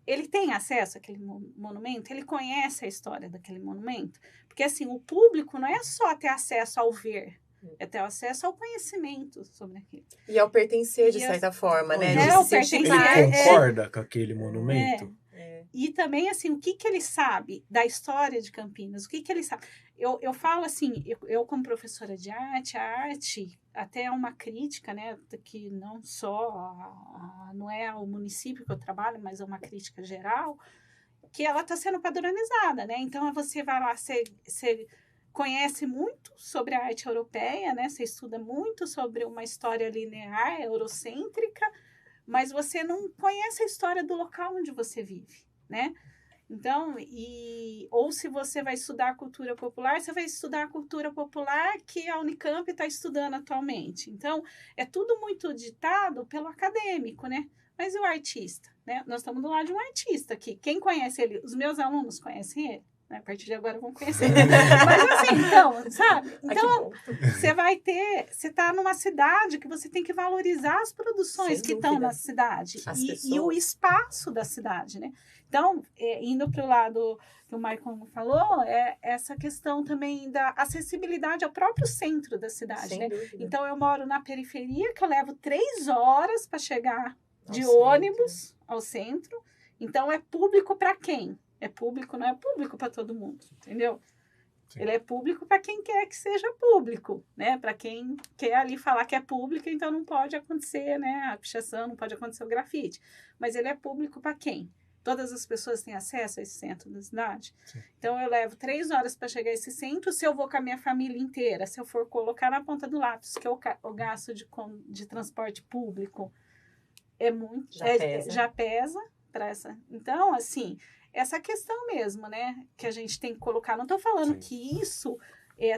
Ele tem acesso àquele monumento? Ele conhece a história daquele monumento? Porque assim, o público não é só ter acesso ao ver, é ter acesso ao conhecimento sobre aquilo. E ao pertencer, de certa forma, né? O pertencer. Ele concorda com aquele monumento? E também, assim, o que ele sabe da história de Campinas? O que ele sabe? Eu falo assim, eu como professora de arte, a arte até é uma crítica, né? Que não só, não é o município que eu trabalho, mas é uma crítica geral, que ela está sendo padronizada, né? Então, você vai lá, você conhece muito sobre a arte europeia, né? Você estuda muito sobre uma história linear, eurocêntrica, mas você não conhece a história do local onde você vive, né? Então, ou se você vai estudar cultura popular, você vai estudar a cultura popular que a Unicamp está estudando atualmente. Então, é tudo muito ditado pelo acadêmico, né? Mas e o artista, né? Nós estamos do lado de um artista aqui. Quem conhece ele? Os meus alunos conhecem ele? Né? A partir de agora vão conhecer. Mas assim, então, sabe? Então, você está numa cidade que você tem que valorizar as produções que estão na cidade e o espaço da cidade, né? Então, indo para o lado que o Michael falou, é essa questão também da acessibilidade ao próprio centro da cidade, né? Então, eu moro na periferia, que eu levo 3 horas para chegar de ônibus ao centro. Então, é público para quem? É público, não é público para todo mundo, entendeu? Sim. Ele é público para quem quer que seja público, né? Para quem quer ali falar que é público, então não pode acontecer, né? A pichação, não pode acontecer o grafite. Mas ele é público para quem? Todas as pessoas têm acesso a esse centro da cidade. Sim. Então, eu levo 3 horas para chegar a esse centro. Se eu vou com a minha família inteira, se eu for colocar na ponta do lápis, que eu gasto de transporte público, é muito... Já pesa para essa... Então, assim... Essa questão mesmo, né? Que a gente tem que colocar. Não estou falando que isso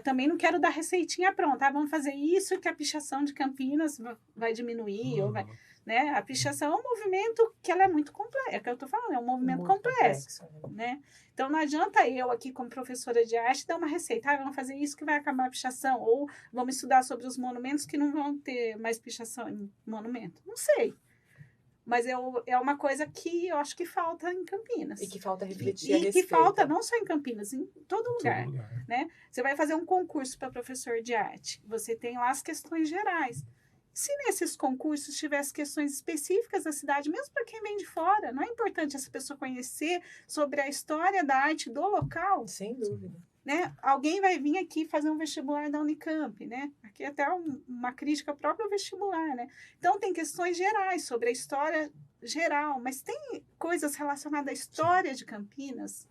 também não quero dar receitinha pronta. Vamos fazer isso que a pichação de Campinas vai diminuir, ou vai, né? A pichação é um movimento que ela é muito complexo, é o que eu estou falando, é um movimento muito complexo, né? Então, não adianta eu aqui, como professora de arte, dar uma receita. Vamos fazer isso que vai acabar a pichação, ou vamos estudar sobre os monumentos que não vão ter mais pichação em monumento. Não sei. Mas é uma coisa que eu acho que falta em Campinas. E que falta refletir a respeito. E que falta não só em Campinas, em todo lugar. Né? Você vai fazer um concurso para professor de arte. Você tem lá as questões gerais. Se nesses concursos tivesse questões específicas da cidade, mesmo para quem vem de fora, não é importante essa pessoa conhecer sobre a história da arte do local? Sem dúvida. Né? Alguém vai vir aqui fazer um vestibular da Unicamp, né? Aqui é até uma crítica própria ao vestibular, né? Então, tem questões gerais sobre a história geral, mas tem coisas relacionadas à história de Campinas,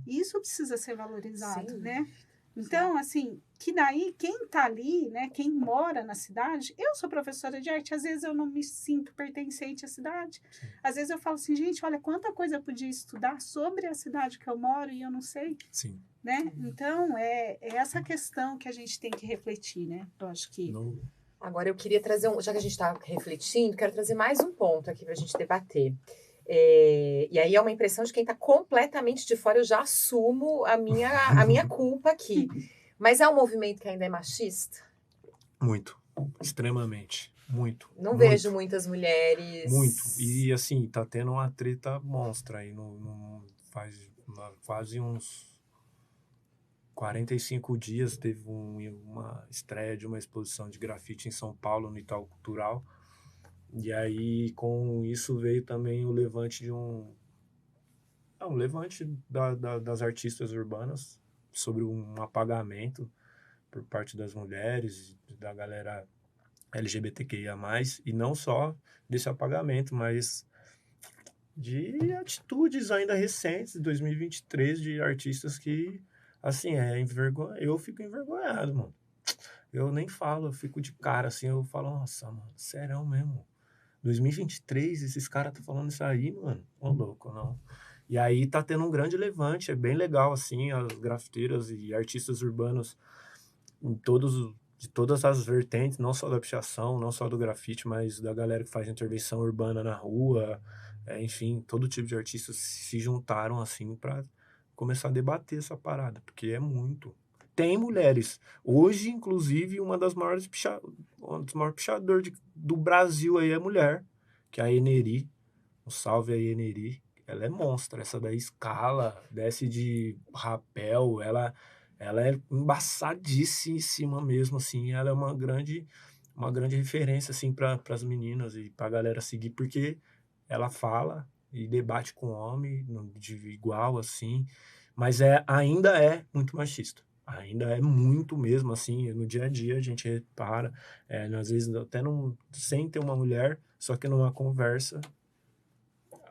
e isso precisa ser valorizado, sim, né? Então, assim, que daí, quem está ali, né, quem mora na cidade, eu sou professora de arte, às vezes eu não me sinto pertencente à cidade. Sim. Às vezes eu falo assim, gente, olha quanta coisa eu podia estudar sobre a cidade que eu moro e eu não sei. Sim. Né? Então, é essa questão que a gente tem que refletir, né? Eu acho que... Não. Agora, eu queria trazer, já que a gente está refletindo, quero trazer mais um ponto aqui para a gente debater. E aí é uma impressão de quem está completamente de fora, eu já assumo a minha culpa aqui. Mas é um movimento que ainda é machista? Muito, extremamente, muito. Não muito. Vejo muitas mulheres... Muito, e assim, tá tendo uma treta monstra aí, faz quase uns 45 dias, teve uma estreia de uma exposição de grafite em São Paulo, no Itaú Cultural. E aí, com isso, veio também o levante de um levante das artistas urbanas sobre um apagamento por parte das mulheres, da galera LGBTQIA+, e não só desse apagamento, mas de atitudes ainda recentes, de 2023, de artistas que, assim, eu fico envergonhado, mano. Eu nem falo, eu fico de cara, assim, eu falo, nossa, mano, sério mesmo. 2023, esses caras estão falando isso aí, mano. Ô, louco, não. E aí tá tendo um grande levante, é bem legal, assim, as grafiteiras e artistas urbanos de todas as vertentes, não só da pichação, não só do grafite, mas da galera que faz intervenção urbana na rua, enfim, todo tipo de artistas se juntaram, assim, para começar a debater essa parada, porque é muito. Tem mulheres. Hoje, inclusive, uma das maiores pichadores do Brasil aí é mulher, que é a Eneri. Um salve aí, Eneri. Ela é monstra. Essa daí escala, desce de rapel. Ela é embaçadíssima mesmo, assim. Ela é uma grande referência, assim, para as meninas e para a galera seguir, porque ela fala e debate com o homem de igual, assim. Mas ainda é muito machista. Ainda é muito mesmo, assim, no dia a dia a gente repara, às vezes até sem ter uma mulher, só que numa conversa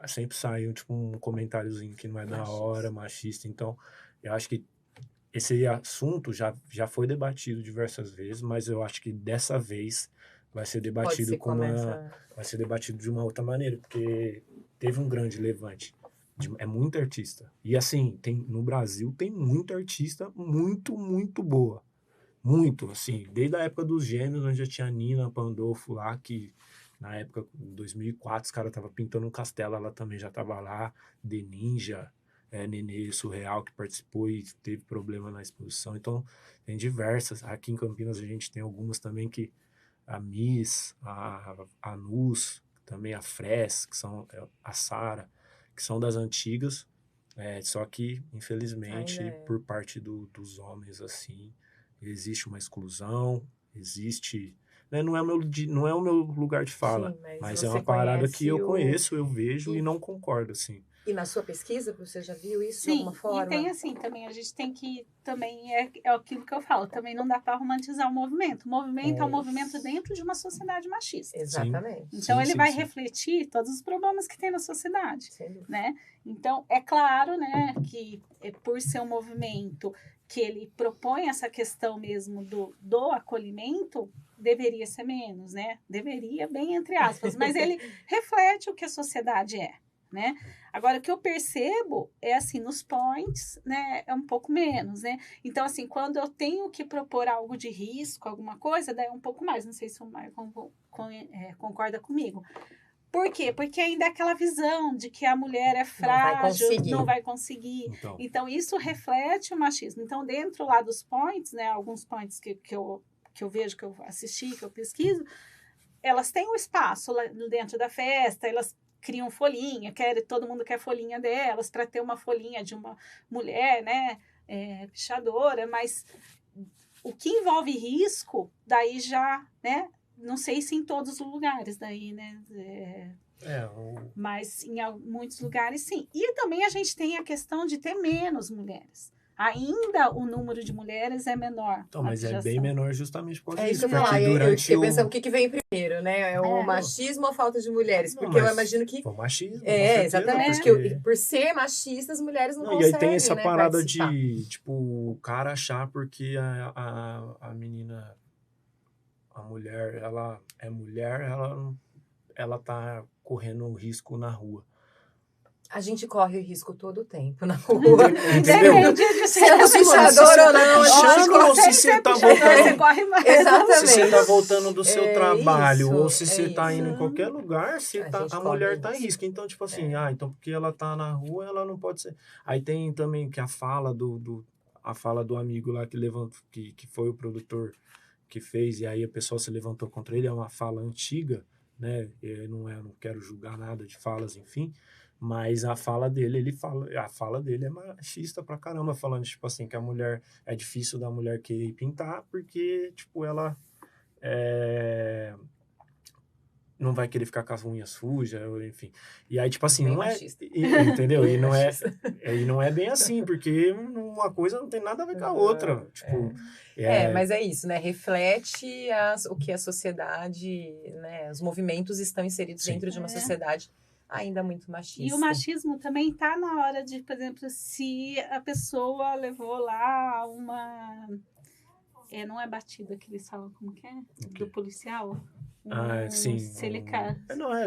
sempre sai um comentáriozinho que não é da hora, machista. Então, eu acho que esse assunto já foi debatido diversas vezes, mas eu acho que dessa vez vai ser debatido vai ser debatido de uma outra maneira, porque teve um grande levante. É muita artista. E assim, no Brasil tem muita artista muito, muito boa. Muito, assim. Desde a época dos Gêmeos, onde já tinha a Nina Pandolfo lá, que na época, em 2004, os caras estavam pintando um castelo, ela também já estava lá. The Ninja, Nenê Surreal, que participou e teve problema na exposição. Então, tem diversas. Aqui em Campinas a gente tem algumas também que a Miss, a Nus, também a Fres, que são a Sara, que são das antigas, só que, infelizmente, por parte dos homens, assim, existe uma exclusão, existe... Né, não é o meu lugar de fala, sim, mas é uma parada que eu conheço, eu vejo e não concordo, assim. E na sua pesquisa, você já viu isso sim, de alguma forma? E tem assim, também a gente tem que, também é aquilo que eu falo, também não dá para romantizar o movimento. O movimento é um movimento dentro de uma sociedade machista. Exatamente. Sim. Então, ele vai refletir todos os problemas que tem na sociedade, né? Então, é claro, né, que por ser um movimento que ele propõe essa questão mesmo do acolhimento, deveria ser menos, né? Deveria, bem entre aspas, mas ele reflete o que a sociedade é, né? Agora, o que eu percebo é assim, nos points, né, é um pouco menos, né? Então, assim, quando eu tenho que propor algo de risco, alguma coisa, daí é um pouco mais. Não sei se o Maicon concorda comigo. Por quê? Porque ainda é aquela visão de que a mulher é frágil, não vai conseguir. Então, isso reflete o machismo. Então, dentro lá dos points, né, alguns points que eu vejo, que eu assisti, que eu pesquiso, elas têm um espaço lá dentro da festa, elas criam folhinha, todo mundo quer folhinha delas, para ter uma folhinha de uma mulher, né, pichadora, mas o que envolve risco, daí já, né, não sei se em todos os lugares daí, né, mas em muitos lugares sim. E também a gente tem a questão de ter menos mulheres. Ainda o número de mulheres é menor. Então, mas é bem menor justamente por causa disso. Porque eu fiquei pensando, o que vem primeiro, né? É o machismo ou a falta de mulheres? Porque eu imagino que... Foi o machismo, exatamente. Porque por ser machista, as mulheres não conseguem, e aí tem essa parada participar. de, tipo, o cara achar porque a menina, a mulher, ela é mulher, ela tá correndo risco na rua. A gente corre o risco todo o tempo na rua. Entendeu? Se é pichador ou não. Ou se você tá voltando... Você corre mais. Exatamente. Se você tá voltando do seu trabalho, ou se você tá indo em qualquer lugar, a mulher tá em risco. Então, tipo assim, então porque ela tá na rua, ela não pode ser... Aí tem também que a fala do amigo lá que levantou, que foi o produtor que fez, e aí a pessoa se levantou contra ele, é uma fala antiga, né? Eu não quero julgar nada de falas, enfim... Mas a fala dele é machista pra caramba, falando, tipo assim, que a mulher, é difícil da mulher querer pintar, porque, tipo, ela não vai querer ficar com as unhas sujas, enfim. E aí, tipo assim, não machista. Entendeu? E não é bem assim, porque uma coisa não tem nada a ver com a outra. Tipo, mas é isso, né? Reflete o que a sociedade, né? Os movimentos estão inseridos dentro de uma sociedade ainda muito machista. E o machismo também está na hora de, por exemplo, se a pessoa levou lá uma... não é batida que eles falam, como que é? Do policial. Sim. Se ele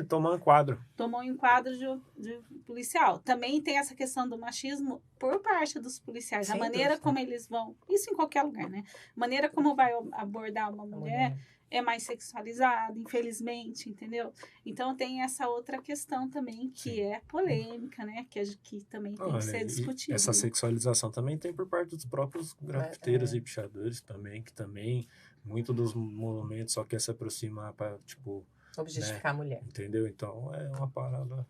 tomar um enquadro. Tomou um enquadro de policial. Também tem essa questão do machismo por parte dos policiais. Sem a maneira dúvida. como eles vão... Isso em qualquer lugar, né? A maneira como vai abordar uma mulher é mais sexualizada, infelizmente, entendeu? Então tem essa outra questão também que é polêmica, né? Que também tem que ser discutida. Essa sexualização também tem por parte dos próprios grafiteiros e pichadores também, que também, muito dos movimentos só quer se aproximar para, tipo... objetificar a mulher. Entendeu? Então é uma parada...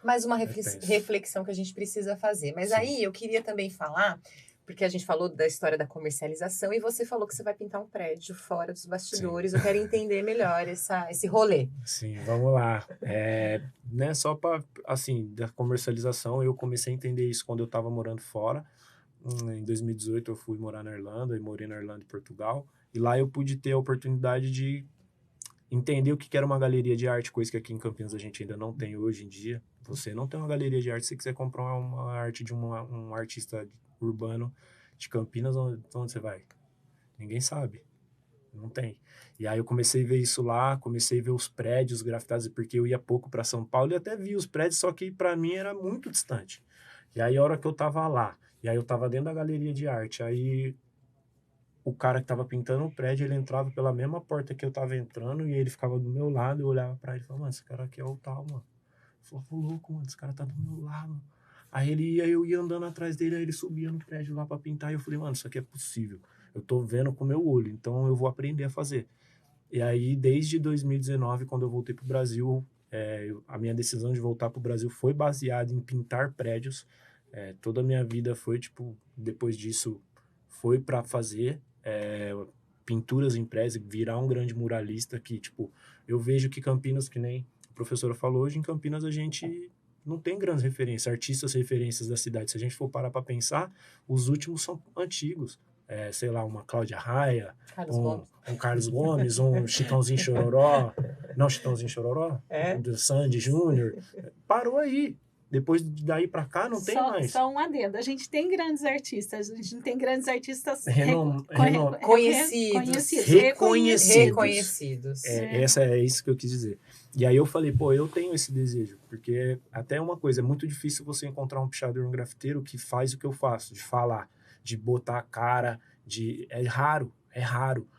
Mais uma reflexão que a gente precisa fazer. Mas aí eu queria também falar... Porque a gente falou da história da comercialização e você falou que você vai pintar um prédio fora dos bastidores. Sim. Eu quero entender melhor esse rolê. Sim, vamos lá. Né, só para, assim, da comercialização, eu comecei a entender isso quando eu estava morando fora. Em 2018 eu fui morar na Irlanda, e morei na Irlanda e Portugal. E lá eu pude ter a oportunidade de entender o que era uma galeria de arte, coisa que aqui em Campinas a gente ainda não tem hoje em dia. Você não tem uma galeria de arte, se você quiser comprar uma arte de um artista urbano de Campinas, onde você vai? Ninguém sabe. Não tem. E aí eu comecei a ver isso lá, comecei a ver os prédios grafitados, porque eu ia pouco para São Paulo e até vi os prédios, só que para mim era muito distante. E aí a hora que eu tava lá, e aí eu tava dentro da galeria de arte, aí o cara que tava pintando o prédio, ele entrava pela mesma porta que eu tava entrando, e ele ficava do meu lado, eu olhava pra ele e falava, mano, esse cara aqui é o tal, mano. Eu falava, louco, mano, esse cara tá do meu lado. Aí eu ia andando atrás dele, aí ele subia no prédio lá pra pintar, e eu falei, mano, isso aqui é possível. Eu tô vendo com o meu olho, então eu vou aprender a fazer. E aí, desde 2019, quando eu voltei pro Brasil, a minha decisão de voltar pro Brasil foi baseada em pintar prédios. Toda a minha vida foi, tipo, depois disso, foi para fazer pinturas em prédios, virar um grande muralista que, tipo, eu vejo que Campinas, que nem a professora falou, hoje em Campinas a gente não tem grandes referências, artistas referências da cidade. Se a gente for parar para pensar, os últimos são antigos. Sei lá, uma Cláudia Raia, um Carlos Gomes, um Chitãozinho Chororó. Não, Chitãozinho Chororó? Do Sandy Júnior. Parou aí. Depois daí para cá, não tem mais. Só um adendo. A gente tem grandes artistas, a gente não tem grandes artistas reconhecidos. É isso que eu quis dizer. E aí eu falei, pô, eu tenho esse desejo, porque até uma coisa, é muito difícil você encontrar um pichador, um grafiteiro que faz o que eu faço, de falar, de botar a cara, é raro.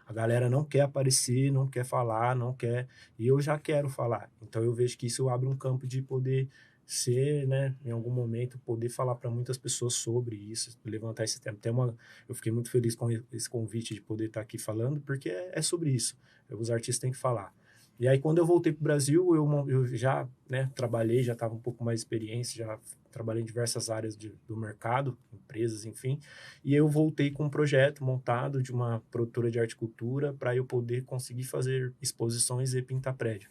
A galera não quer aparecer, não quer falar, não quer, e eu já quero falar. Então eu vejo que isso abre um campo de poder ser, né, em algum momento, poder falar para muitas pessoas sobre isso, levantar esse tema. Eu fiquei muito feliz com esse convite de poder estar aqui falando, porque é sobre isso. Os artistas têm que falar. E aí, quando eu voltei para o Brasil, eu já, né, trabalhei, já estava um pouco mais de experiência, já trabalhei em diversas áreas do mercado, empresas, enfim. E eu voltei com um projeto montado de uma produtora de arte e cultura para eu poder conseguir fazer exposições e pintar prédio.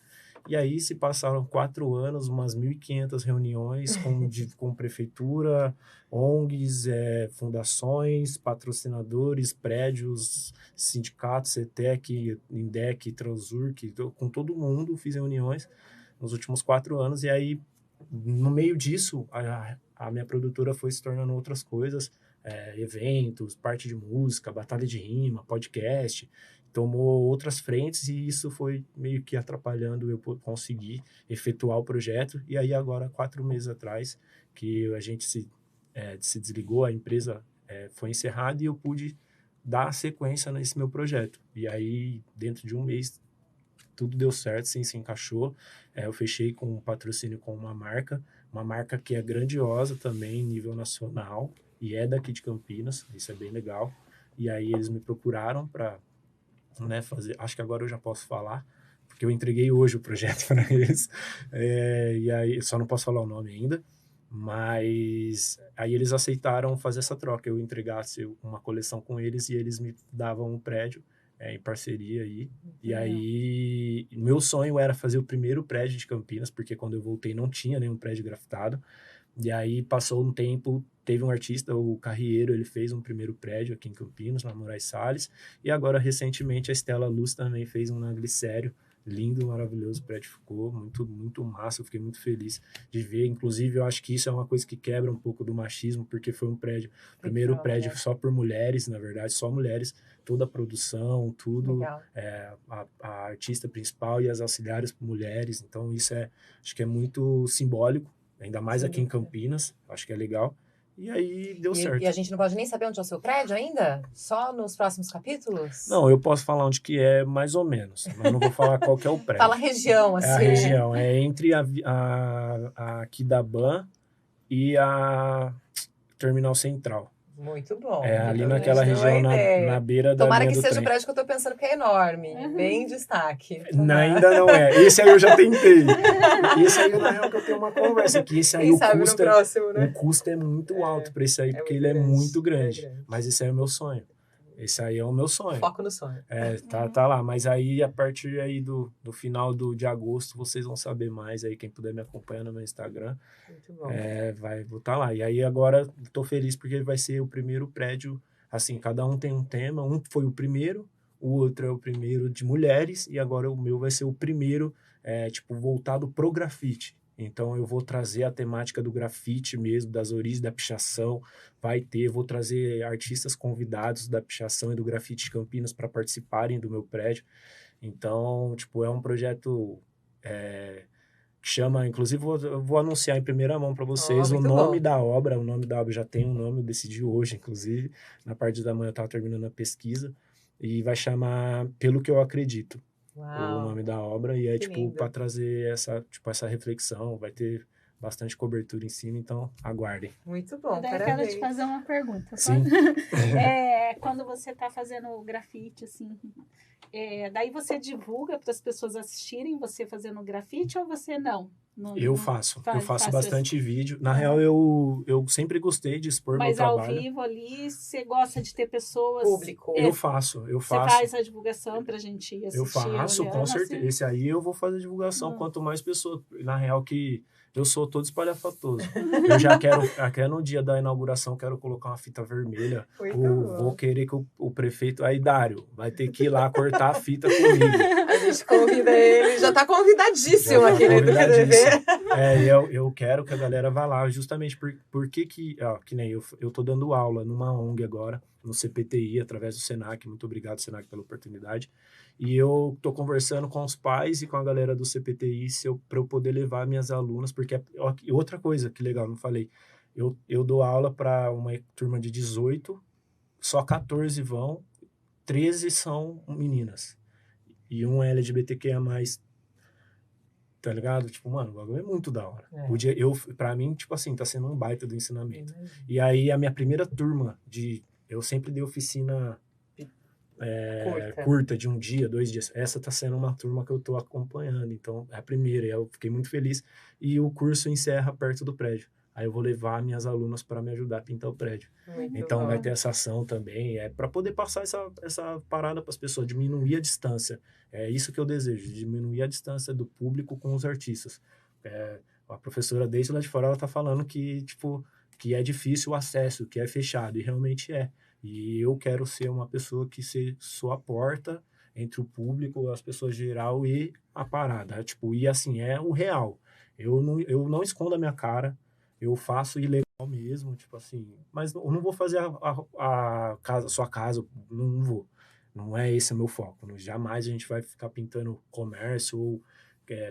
E aí se passaram 4 anos, umas 1.500 reuniões com prefeitura, ONGs, fundações, patrocinadores, prédios, sindicatos, CETEC, INDEC, Transurc, com todo mundo fiz reuniões nos últimos 4 anos. E aí, no meio disso, a minha produtora foi se tornando outras coisas, eventos, parte de música, batalha de rima, podcast, tomou outras frentes e isso foi meio que atrapalhando eu conseguir efetuar o projeto. E aí agora, 4 meses atrás, que a gente se desligou, a empresa foi encerrada e eu pude dar sequência nesse meu projeto. E aí, dentro de um mês, tudo deu certo, sim, se encaixou. Eu fechei com um patrocínio com uma marca que é grandiosa também, em nível nacional, e é daqui de Campinas, isso é bem legal. E aí eles me procuraram para, né, fazer, acho que agora eu já posso falar, porque eu entreguei hoje o projeto para eles, e aí só não posso falar o nome ainda, mas aí eles aceitaram fazer essa troca, eu entregasse uma coleção com eles e eles me davam um prédio em parceria aí, e aí meu sonho era fazer o primeiro prédio de Campinas, porque quando eu voltei não tinha nenhum prédio grafitado, e aí passou um tempo, teve um artista, o Carrieiro, ele fez um primeiro prédio aqui em Campinas, na Moraes Salles, e agora recentemente a Estela Luz também fez um na Glicério, lindo, maravilhoso, o prédio ficou muito, muito massa, eu fiquei muito feliz de ver, inclusive eu acho que isso é uma coisa que quebra um pouco do machismo, porque foi um primeiro prédio só por mulheres, na verdade, só mulheres, toda a produção, tudo, a artista principal e as auxiliares mulheres, então isso acho que é muito simbólico, ainda mais aqui em Campinas, acho que é legal. E aí deu certo. E a gente não pode nem saber onde é o seu prédio ainda? Só nos próximos capítulos? Não, eu posso falar onde que é mais ou menos, mas não vou falar qual que é o prédio. Fala a região, assim. É a região, é entre a Aquidabã e a Terminal Central. Muito bom. Ali naquela região, na beira da Tomara linha que do seja trem. o prédio que eu tô pensando que é enorme, bem em destaque. Ainda não é. Esse aí eu já tentei. Esse aí, na real, que eu tenho uma conversa aqui. Esse aí, o custo é muito alto para esse aí, porque ele é muito grande. Mas esse aí é o meu sonho. Esse aí é o meu sonho. Foco no sonho. Tá lá. Mas aí, a partir aí do final de agosto, vocês vão saber mais aí. Quem puder me acompanhar no meu Instagram. Muito bom. Vou estar lá. E aí, agora, tô feliz porque vai ser o primeiro prédio. Assim, cada um tem um tema. Um foi o primeiro, o outro é o primeiro de mulheres. E agora o meu vai ser o primeiro, voltado pro grafite. Então, eu vou trazer a temática do grafite mesmo, das origens da pichação, vou trazer artistas convidados da pichação e do grafite de Campinas para participarem do meu prédio. Então, é um projeto que chama, inclusive, eu vou anunciar em primeira mão para vocês o nome da obra. O nome da obra já tem um nome, eu decidi hoje, inclusive, na parte da manhã eu estava terminando a pesquisa, e vai chamar Pelo Que Eu Acredito. Uau. O nome da obra, e para trazer essa reflexão, vai ter bastante cobertura em cima, então aguardem. Muito bom, daí eu quero te fazer uma pergunta. Sim. Quando você está fazendo o grafite, assim, daí você divulga para as pessoas assistirem você fazendo grafite ou você não? Eu faço bastante vídeo. Na real, eu sempre gostei de expor meu trabalho. Mas ao vivo ali, você gosta de ter pessoas... Público. Eu faço. Você faz a divulgação pra gente assistir? Eu faço, com certeza. Esse aí eu vou fazer a divulgação. Quanto mais pessoas... Na real, que Eu sou todo espalhafatoso. Eu já quero no dia da inauguração, quero colocar uma fita vermelha. Muito Vou bom. querer que o prefeito... Aí, Dário, vai ter que ir lá cortar a fita comigo. A gente convida ele, já tá convidadíssimo Já tá aqui na Educa TV. Eu quero que a galera vá lá, justamente porque que nem eu tô dando aula numa ONG agora, no CPTI, através do Senac. Muito obrigado, Senac, pela oportunidade. E eu tô conversando com os pais e com a galera do CPTI para eu poder levar minhas alunas, porque outra coisa que legal, não falei, eu dou aula para uma turma de 18, só 14 vão, 13 são meninas. E um é LGBTQIA+, tá ligado? Tipo, mano, o bagulho é muito da hora. Pra mim, tipo assim, tá sendo um baita do ensinamento. E aí, a minha primeira turma eu sempre dei oficina curta, de 1 dia, 2 dias. Essa tá sendo uma turma que eu tô acompanhando. Então, é a primeira. E eu fiquei muito feliz. E o curso encerra perto do prédio. Aí eu vou levar minhas alunas para me ajudar a pintar o prédio. Muito Então, bom. vai ter essa ação também. É para poder passar essa parada para as pessoas, diminuir a distância. É isso que eu desejo, diminuir a distância do público com os artistas. A professora desde lá de fora, ela tá falando que, tipo, que é difícil o acesso, que é fechado, e realmente é. E eu quero ser uma pessoa que sou a porta entre o público, as pessoas geral e a parada. Tipo, e assim, é o real. Eu não escondo a minha cara, eu faço ilegal mesmo, tipo assim, mas eu não vou fazer a sua casa, não vou. Não é esse o meu foco. Jamais a gente vai ficar pintando comércio ou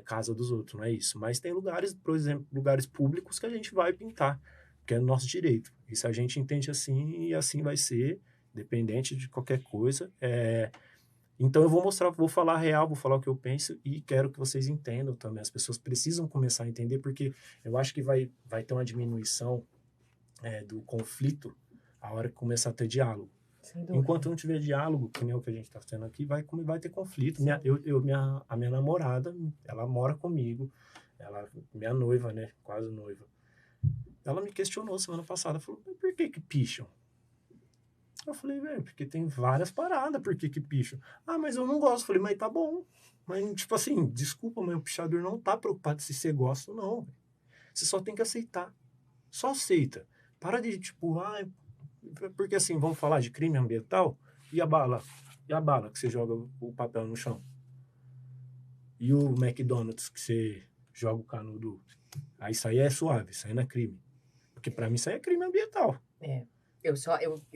casa dos outros, não é isso. Mas tem lugares, por exemplo, lugares públicos que a gente vai pintar, que é nosso direito. E se a gente entende assim, e assim vai ser, dependente de qualquer coisa. Então eu vou falar a real, vou falar o que eu penso e quero que vocês entendam também. As pessoas precisam começar a entender, porque eu acho que vai ter uma diminuição do conflito a hora que começar a ter diálogo. Enquanto não tiver diálogo, que nem o que a gente está tendo aqui, vai ter conflito. A minha namorada, ela mora comigo, minha noiva, né, quase noiva. Ela me questionou semana passada, falou, por que picham? Eu falei, velho, porque tem várias paradas, por que picham? Ah, mas eu não gosto. Eu falei, mas tá bom. Mas, tipo assim, desculpa, mas o pichador não tá preocupado se você gosta ou não. Você só tem que aceitar. Só aceita. Para de, tipo, porque assim, vamos falar de crime ambiental, e a bala? E a bala que você joga o papel no chão? E o McDonald's que você joga o canudo? Aí isso aí é suave, isso aí não é crime. Porque para mim isso aí é crime ambiental. Eu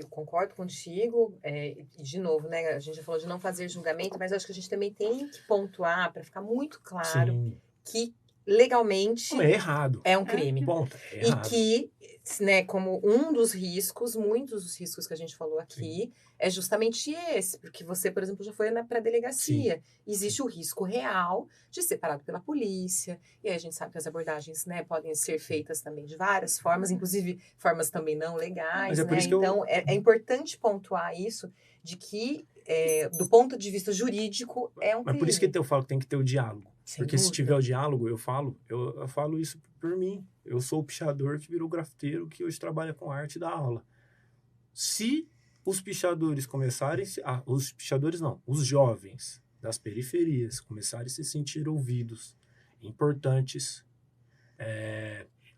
concordo contigo, e de novo, né, a gente já falou de não fazer julgamento, mas acho que a gente também tem que pontuar para ficar muito claro Sim. que legalmente Não, é errado. é um crime. Ponto, é E errado. que, né, como um dos riscos, muitos dos riscos que a gente falou aqui, é justamente esse, porque você, por exemplo, já foi para a delegacia. Existe o risco real de ser parado pela polícia, e aí a gente sabe que as abordagens, né, podem ser feitas também de várias formas, inclusive formas também não legais, Mas é por né? isso que Então, é importante pontuar isso, de que, do ponto de vista jurídico, é um crime. Mas por isso que eu falo que tem que ter o diálogo. Sem Porque se dúvida. tiver o diálogo, eu falo isso por mim. Eu sou o pichador que virou grafiteiro, que hoje trabalha com arte e dá aula. Se os pichadores começarem... os pichadores não, os jovens das periferias começarem a se sentir ouvidos, importantes,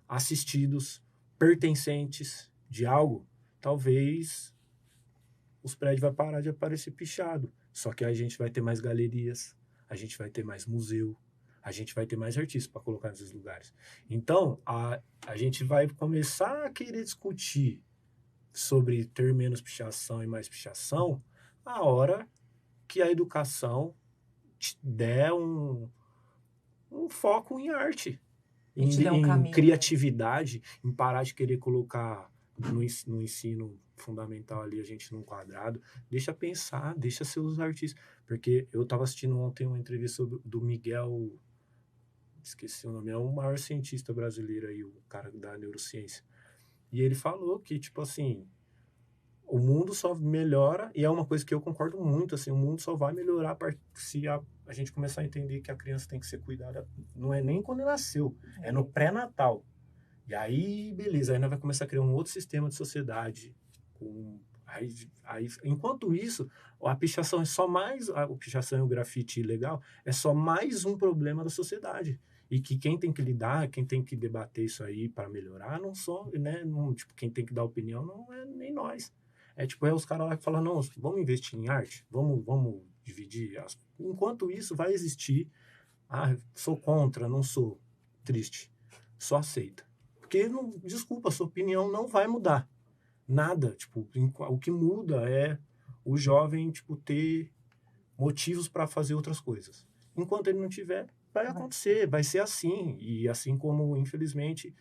assistidos, pertencentes de algo, talvez os prédios vão parar de aparecer pichado. Só que a gente vai ter mais galerias, a gente vai ter mais museu, a gente vai ter mais artistas para colocar nesses lugares. Então, a gente vai começar a querer discutir sobre ter menos pichação e mais pichação a hora que a educação te der um foco em arte, E te der um em caminho, criatividade, em parar de querer colocar no ensino fundamental ali a gente num quadrado. Deixa pensar, deixa ser os artistas. Porque eu estava assistindo ontem uma entrevista do Miguel, esqueci o nome, é o maior cientista brasileiro aí, o cara da neurociência. E ele falou que, tipo assim, o mundo só melhora, e é uma coisa que eu concordo muito, assim, o mundo só vai melhorar se a gente começar a entender que a criança tem que ser cuidada, não é nem quando nasceu, é no pré-natal. E aí, beleza, aí nós vai começar a criar um outro sistema de sociedade. Enquanto isso, a pichação é só mais... A pichação e o grafite ilegal é só mais um problema da sociedade. E que quem tem que lidar, quem tem que debater isso aí para melhorar, não só, né? Não, tipo, quem tem que dar opinião não é nem nós. É os caras lá que falam, não, vamos investir em arte, vamos dividir. Enquanto isso vai existir, sou contra, não sou, triste, só aceita. Porque, desculpa, a sua opinião não vai mudar. Nada, tipo, o que muda é o jovem, tipo, ter motivos para fazer outras coisas. Enquanto ele não tiver, vai acontecer, vai ser assim. E assim como, infelizmente,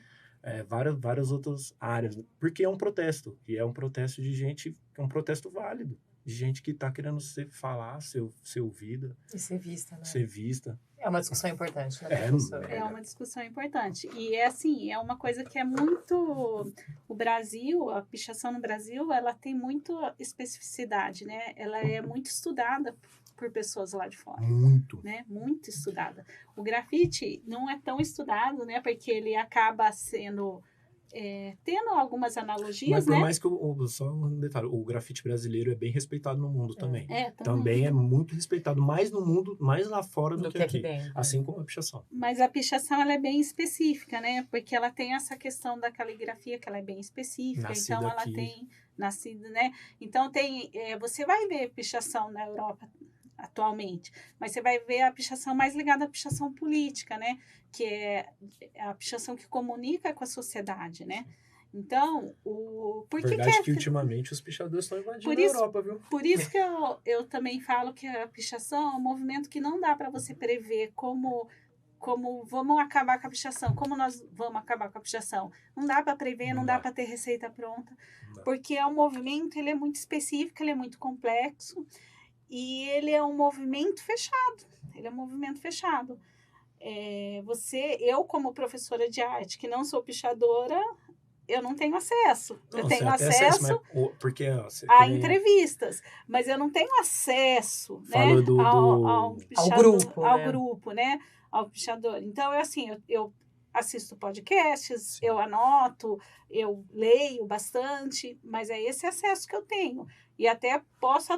várias outras áreas. Porque é um protesto. E é um protesto de gente, é um protesto válido. De gente que está querendo falar, ser ouvida. E ser vista, né? Ser vista. É uma discussão importante, né, professor? É uma discussão importante. E é uma coisa que é muito... O Brasil, a pichação no Brasil, ela tem muito especificidade, né? Ela é muito estudada por pessoas lá de fora. Muito. Né? Muito estudada. O grafite não é tão estudado, né? Porque ele acaba sendo... tendo algumas analogias, mas por né? mais que só um detalhe, o grafite brasileiro é bem respeitado no mundo também. Também é muito respeitado, mais no mundo, mais lá fora do que aqui. Dentro. Assim como a pichação. Mas a pichação, ela é bem específica, né? Porque ela tem essa questão da caligrafia, que ela é bem específica. Nascida então, ela aqui. tem... Nascida, né? Então, você vai ver pichação na Europa atualmente, mas você vai ver a pichação mais ligada à pichação política, né? Que é a pichação que comunica com a sociedade, né? Então, por que ultimamente os pichadores estão invadindo a Europa, viu? Por isso que eu também falo que a pichação é um movimento que não dá para você prever como vamos acabar com a pichação, como nós vamos acabar com a pichação. Não dá para prever, não dá para ter receita pronta, porque é um movimento, ele é muito específico, ele é muito complexo, e ele é um movimento fechado. Eu como professora de arte, que não sou pichadora, eu não tenho acesso. Eu tenho acesso a entrevistas, mas eu não tenho acesso, né, ao grupo, né, ao pichador. Então, eu assisto podcasts, eu anoto, eu leio bastante, mas é esse acesso que eu tenho. E posso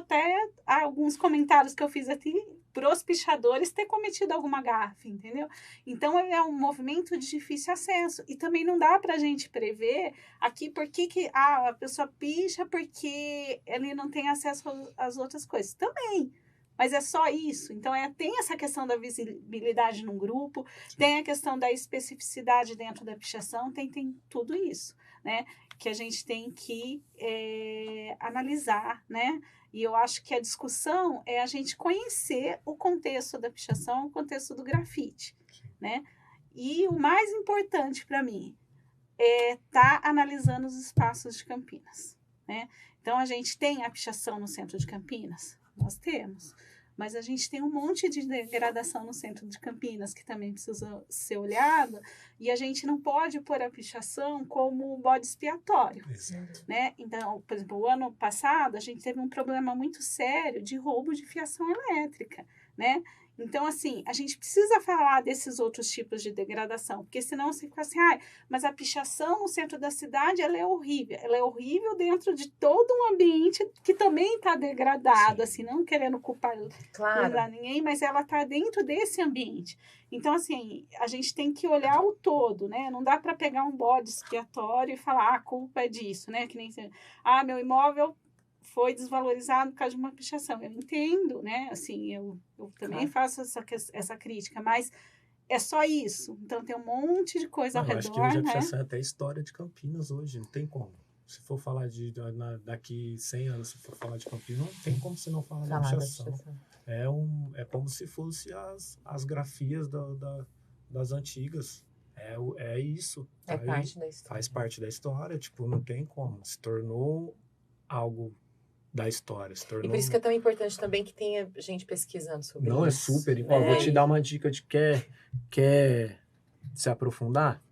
alguns comentários que eu fiz aqui para os pichadores ter cometido alguma gafe, entendeu? Então, é um movimento de difícil acesso. E também não dá para a gente prever aqui por que a pessoa picha porque ele não tem acesso às outras coisas. Também. Mas é só isso. Então, tem essa questão da visibilidade num grupo, sim, tem a questão da especificidade dentro da pichação, tem tudo isso, né? Que a gente tem que analisar, né? E eu acho que a discussão é a gente conhecer o contexto da pichação, o contexto do grafite, né? E o mais importante para mim é estar analisando os espaços de Campinas, né? Então, a gente tem a pichação no centro de Campinas? Nós temos. Mas a gente tem um monte de degradação no centro de Campinas que também precisa ser olhada, e a gente não pode pôr a pichação como bode expiatório, né? Então, por exemplo, o ano passado a gente teve um problema muito sério de roubo de fiação elétrica, né? Então, assim, a gente precisa falar desses outros tipos de degradação, porque senão você fica assim, mas a pichação no centro da cidade, ela é horrível. Ela é horrível dentro de todo um ambiente que também está degradado, sim, assim, não querendo culpar ninguém, mas ela está dentro desse ambiente. Então, assim, a gente tem que olhar o todo, né? Não dá para pegar um bode expiatório e falar, a culpa é disso, né? Que nem meu imóvel foi desvalorizado por causa de uma pichação. Eu entendo, né? Assim, eu também faço essa crítica, mas é só isso. Então, tem um monte de coisa ao redor, acho que hoje a pichação é até a história de Campinas hoje, não tem como. Se for falar daqui 100 anos, se for falar de Campinas, não tem como você não falar da pichação. É como se fosse as grafias das antigas. É isso. Parte da história. Faz parte da história, tipo, não tem como. Se tornou algo da história. E por isso que é tão importante também que tenha gente pesquisando sobre isso. Não, é super. Vou te dar uma dica de quer se aprofundar?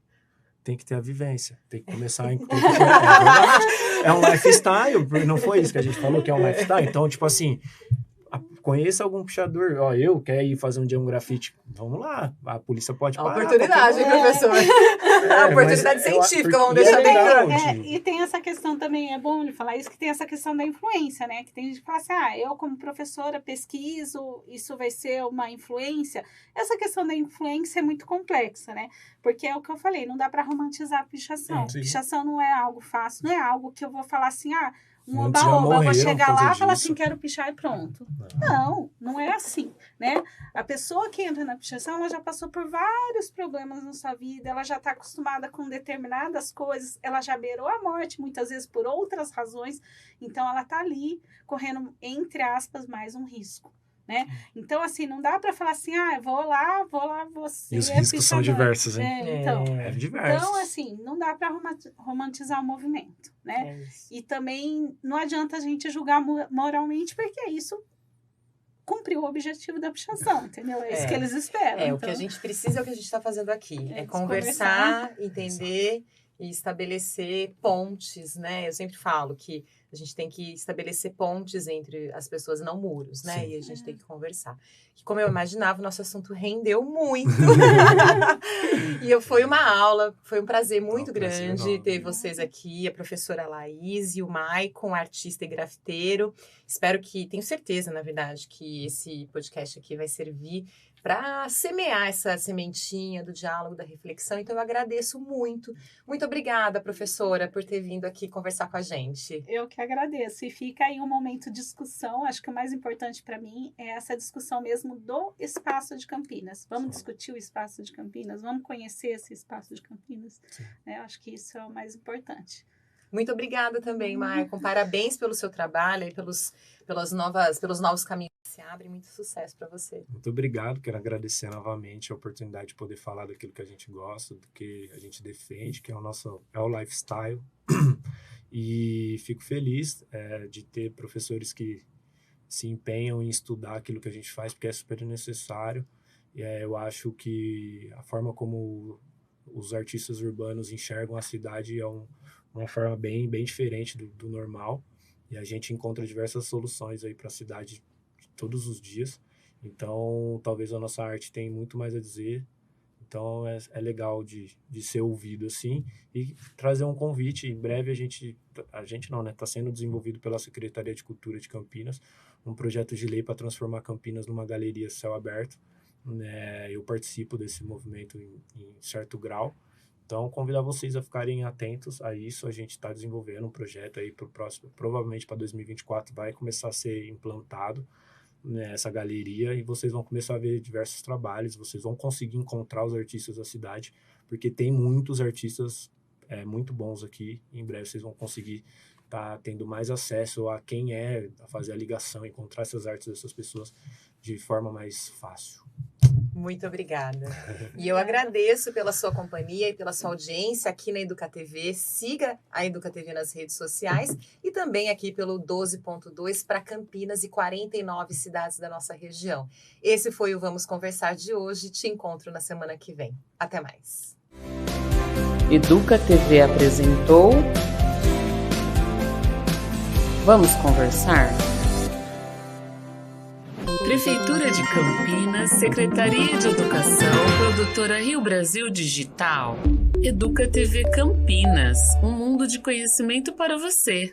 Tem que ter a vivência. Tem que começar é um lifestyle. Não foi isso que a gente falou, que é um lifestyle? Então, tipo assim, conheça algum pichador. Ó, eu quero ir fazer um dia um grafite. Vamos lá, a polícia pode A parar. oportunidade, professor. A oportunidade científica, vamos deixar bem claro. E tem essa questão também, é bom ele falar isso, que tem essa questão da influência, né? Que tem gente que fala assim, eu como professora pesquiso, isso vai ser uma influência. Essa questão da influência é muito complexa, né? Porque é o que eu falei, não dá para romantizar a pichação. Pichação não é algo fácil, não é algo que eu vou falar assim, um oba-oba, vou chegar lá e falar assim, quero pichar e pronto. Não é assim, né? A pessoa que entra na pichação, ela já passou por vários problemas na sua vida, ela já está acostumada com determinadas coisas, ela já beirou a morte, muitas vezes por outras razões, então ela está ali correndo, entre aspas, mais um risco. Né? Então, assim, não dá para falar assim, vou lá, você e os riscos são diversos, hein? Diversos. Então, assim, não dá para romantizar o movimento, né? E também não adianta a gente julgar moralmente, porque isso cumpriu o objetivo da pichação, entendeu? É isso que eles esperam. Então, o que a gente precisa é o que a gente está fazendo aqui. É conversar, entender e estabelecer pontes, né? Eu sempre falo que a gente tem que estabelecer pontes entre as pessoas, não muros, né? Sim. E a gente tem que conversar. E como eu imaginava, o nosso assunto rendeu muito. Foi uma aula, foi um prazer muito grande ter vocês aqui, a professora Laís e o Maicon, artista e grafiteiro. Tenho certeza, na verdade, que esse podcast aqui vai servir para semear essa sementinha do diálogo, da reflexão. Então, eu agradeço muito. Muito obrigada, professora, por ter vindo aqui conversar com a gente. Eu que agradeço. E fica aí um momento de discussão. Acho que o mais importante para mim é essa discussão mesmo do espaço de Campinas. Vamos discutir o espaço de Campinas? Vamos conhecer esse espaço de Campinas? Acho que isso é o mais importante. Muito obrigada também, Maicon. Parabéns pelo seu trabalho e pelos novos caminhos que se abrem. Muito sucesso para você. Muito obrigado. Quero agradecer novamente a oportunidade de poder falar daquilo que a gente gosta, do que a gente defende, que é o lifestyle. E fico feliz de ter professores que se empenham em estudar aquilo que a gente faz, porque é super necessário. Eu acho que a forma como os artistas urbanos enxergam a cidade é uma forma bem diferente do normal, e a gente encontra diversas soluções aí para a cidade todos os dias. Então, talvez a nossa arte tenha muito mais a dizer. Então, é legal de ser ouvido assim, e trazer um convite. Em breve está sendo desenvolvido pela Secretaria de Cultura de Campinas um projeto de lei para transformar Campinas numa galeria céu aberto. Eu participo desse movimento em certo grau. Então, convidar vocês a ficarem atentos a isso. A gente está desenvolvendo um projeto aí para o próximo, provavelmente para 2024, vai começar a ser implantado essa galeria, e vocês vão começar a ver diversos trabalhos, vocês vão conseguir encontrar os artistas da cidade, porque tem muitos artistas muito bons aqui. Em breve vocês vão conseguir estar tendo mais acesso a quem a fazer a ligação, encontrar essas artes dessas pessoas de forma mais fácil. Muito obrigada. E eu agradeço pela sua companhia e pela sua audiência aqui na EducaTV. Siga a EducaTV nas redes sociais e também aqui pelo 12.2 para Campinas e 49 cidades da nossa região. Esse foi o Vamos Conversar de hoje. Te encontro na semana que vem. Até mais. EducaTV apresentou Vamos Conversar? Prefeitura de Campinas, Secretaria de Educação, Produtora Rio Brasil Digital. EducaTV Campinas, um mundo de conhecimento para você.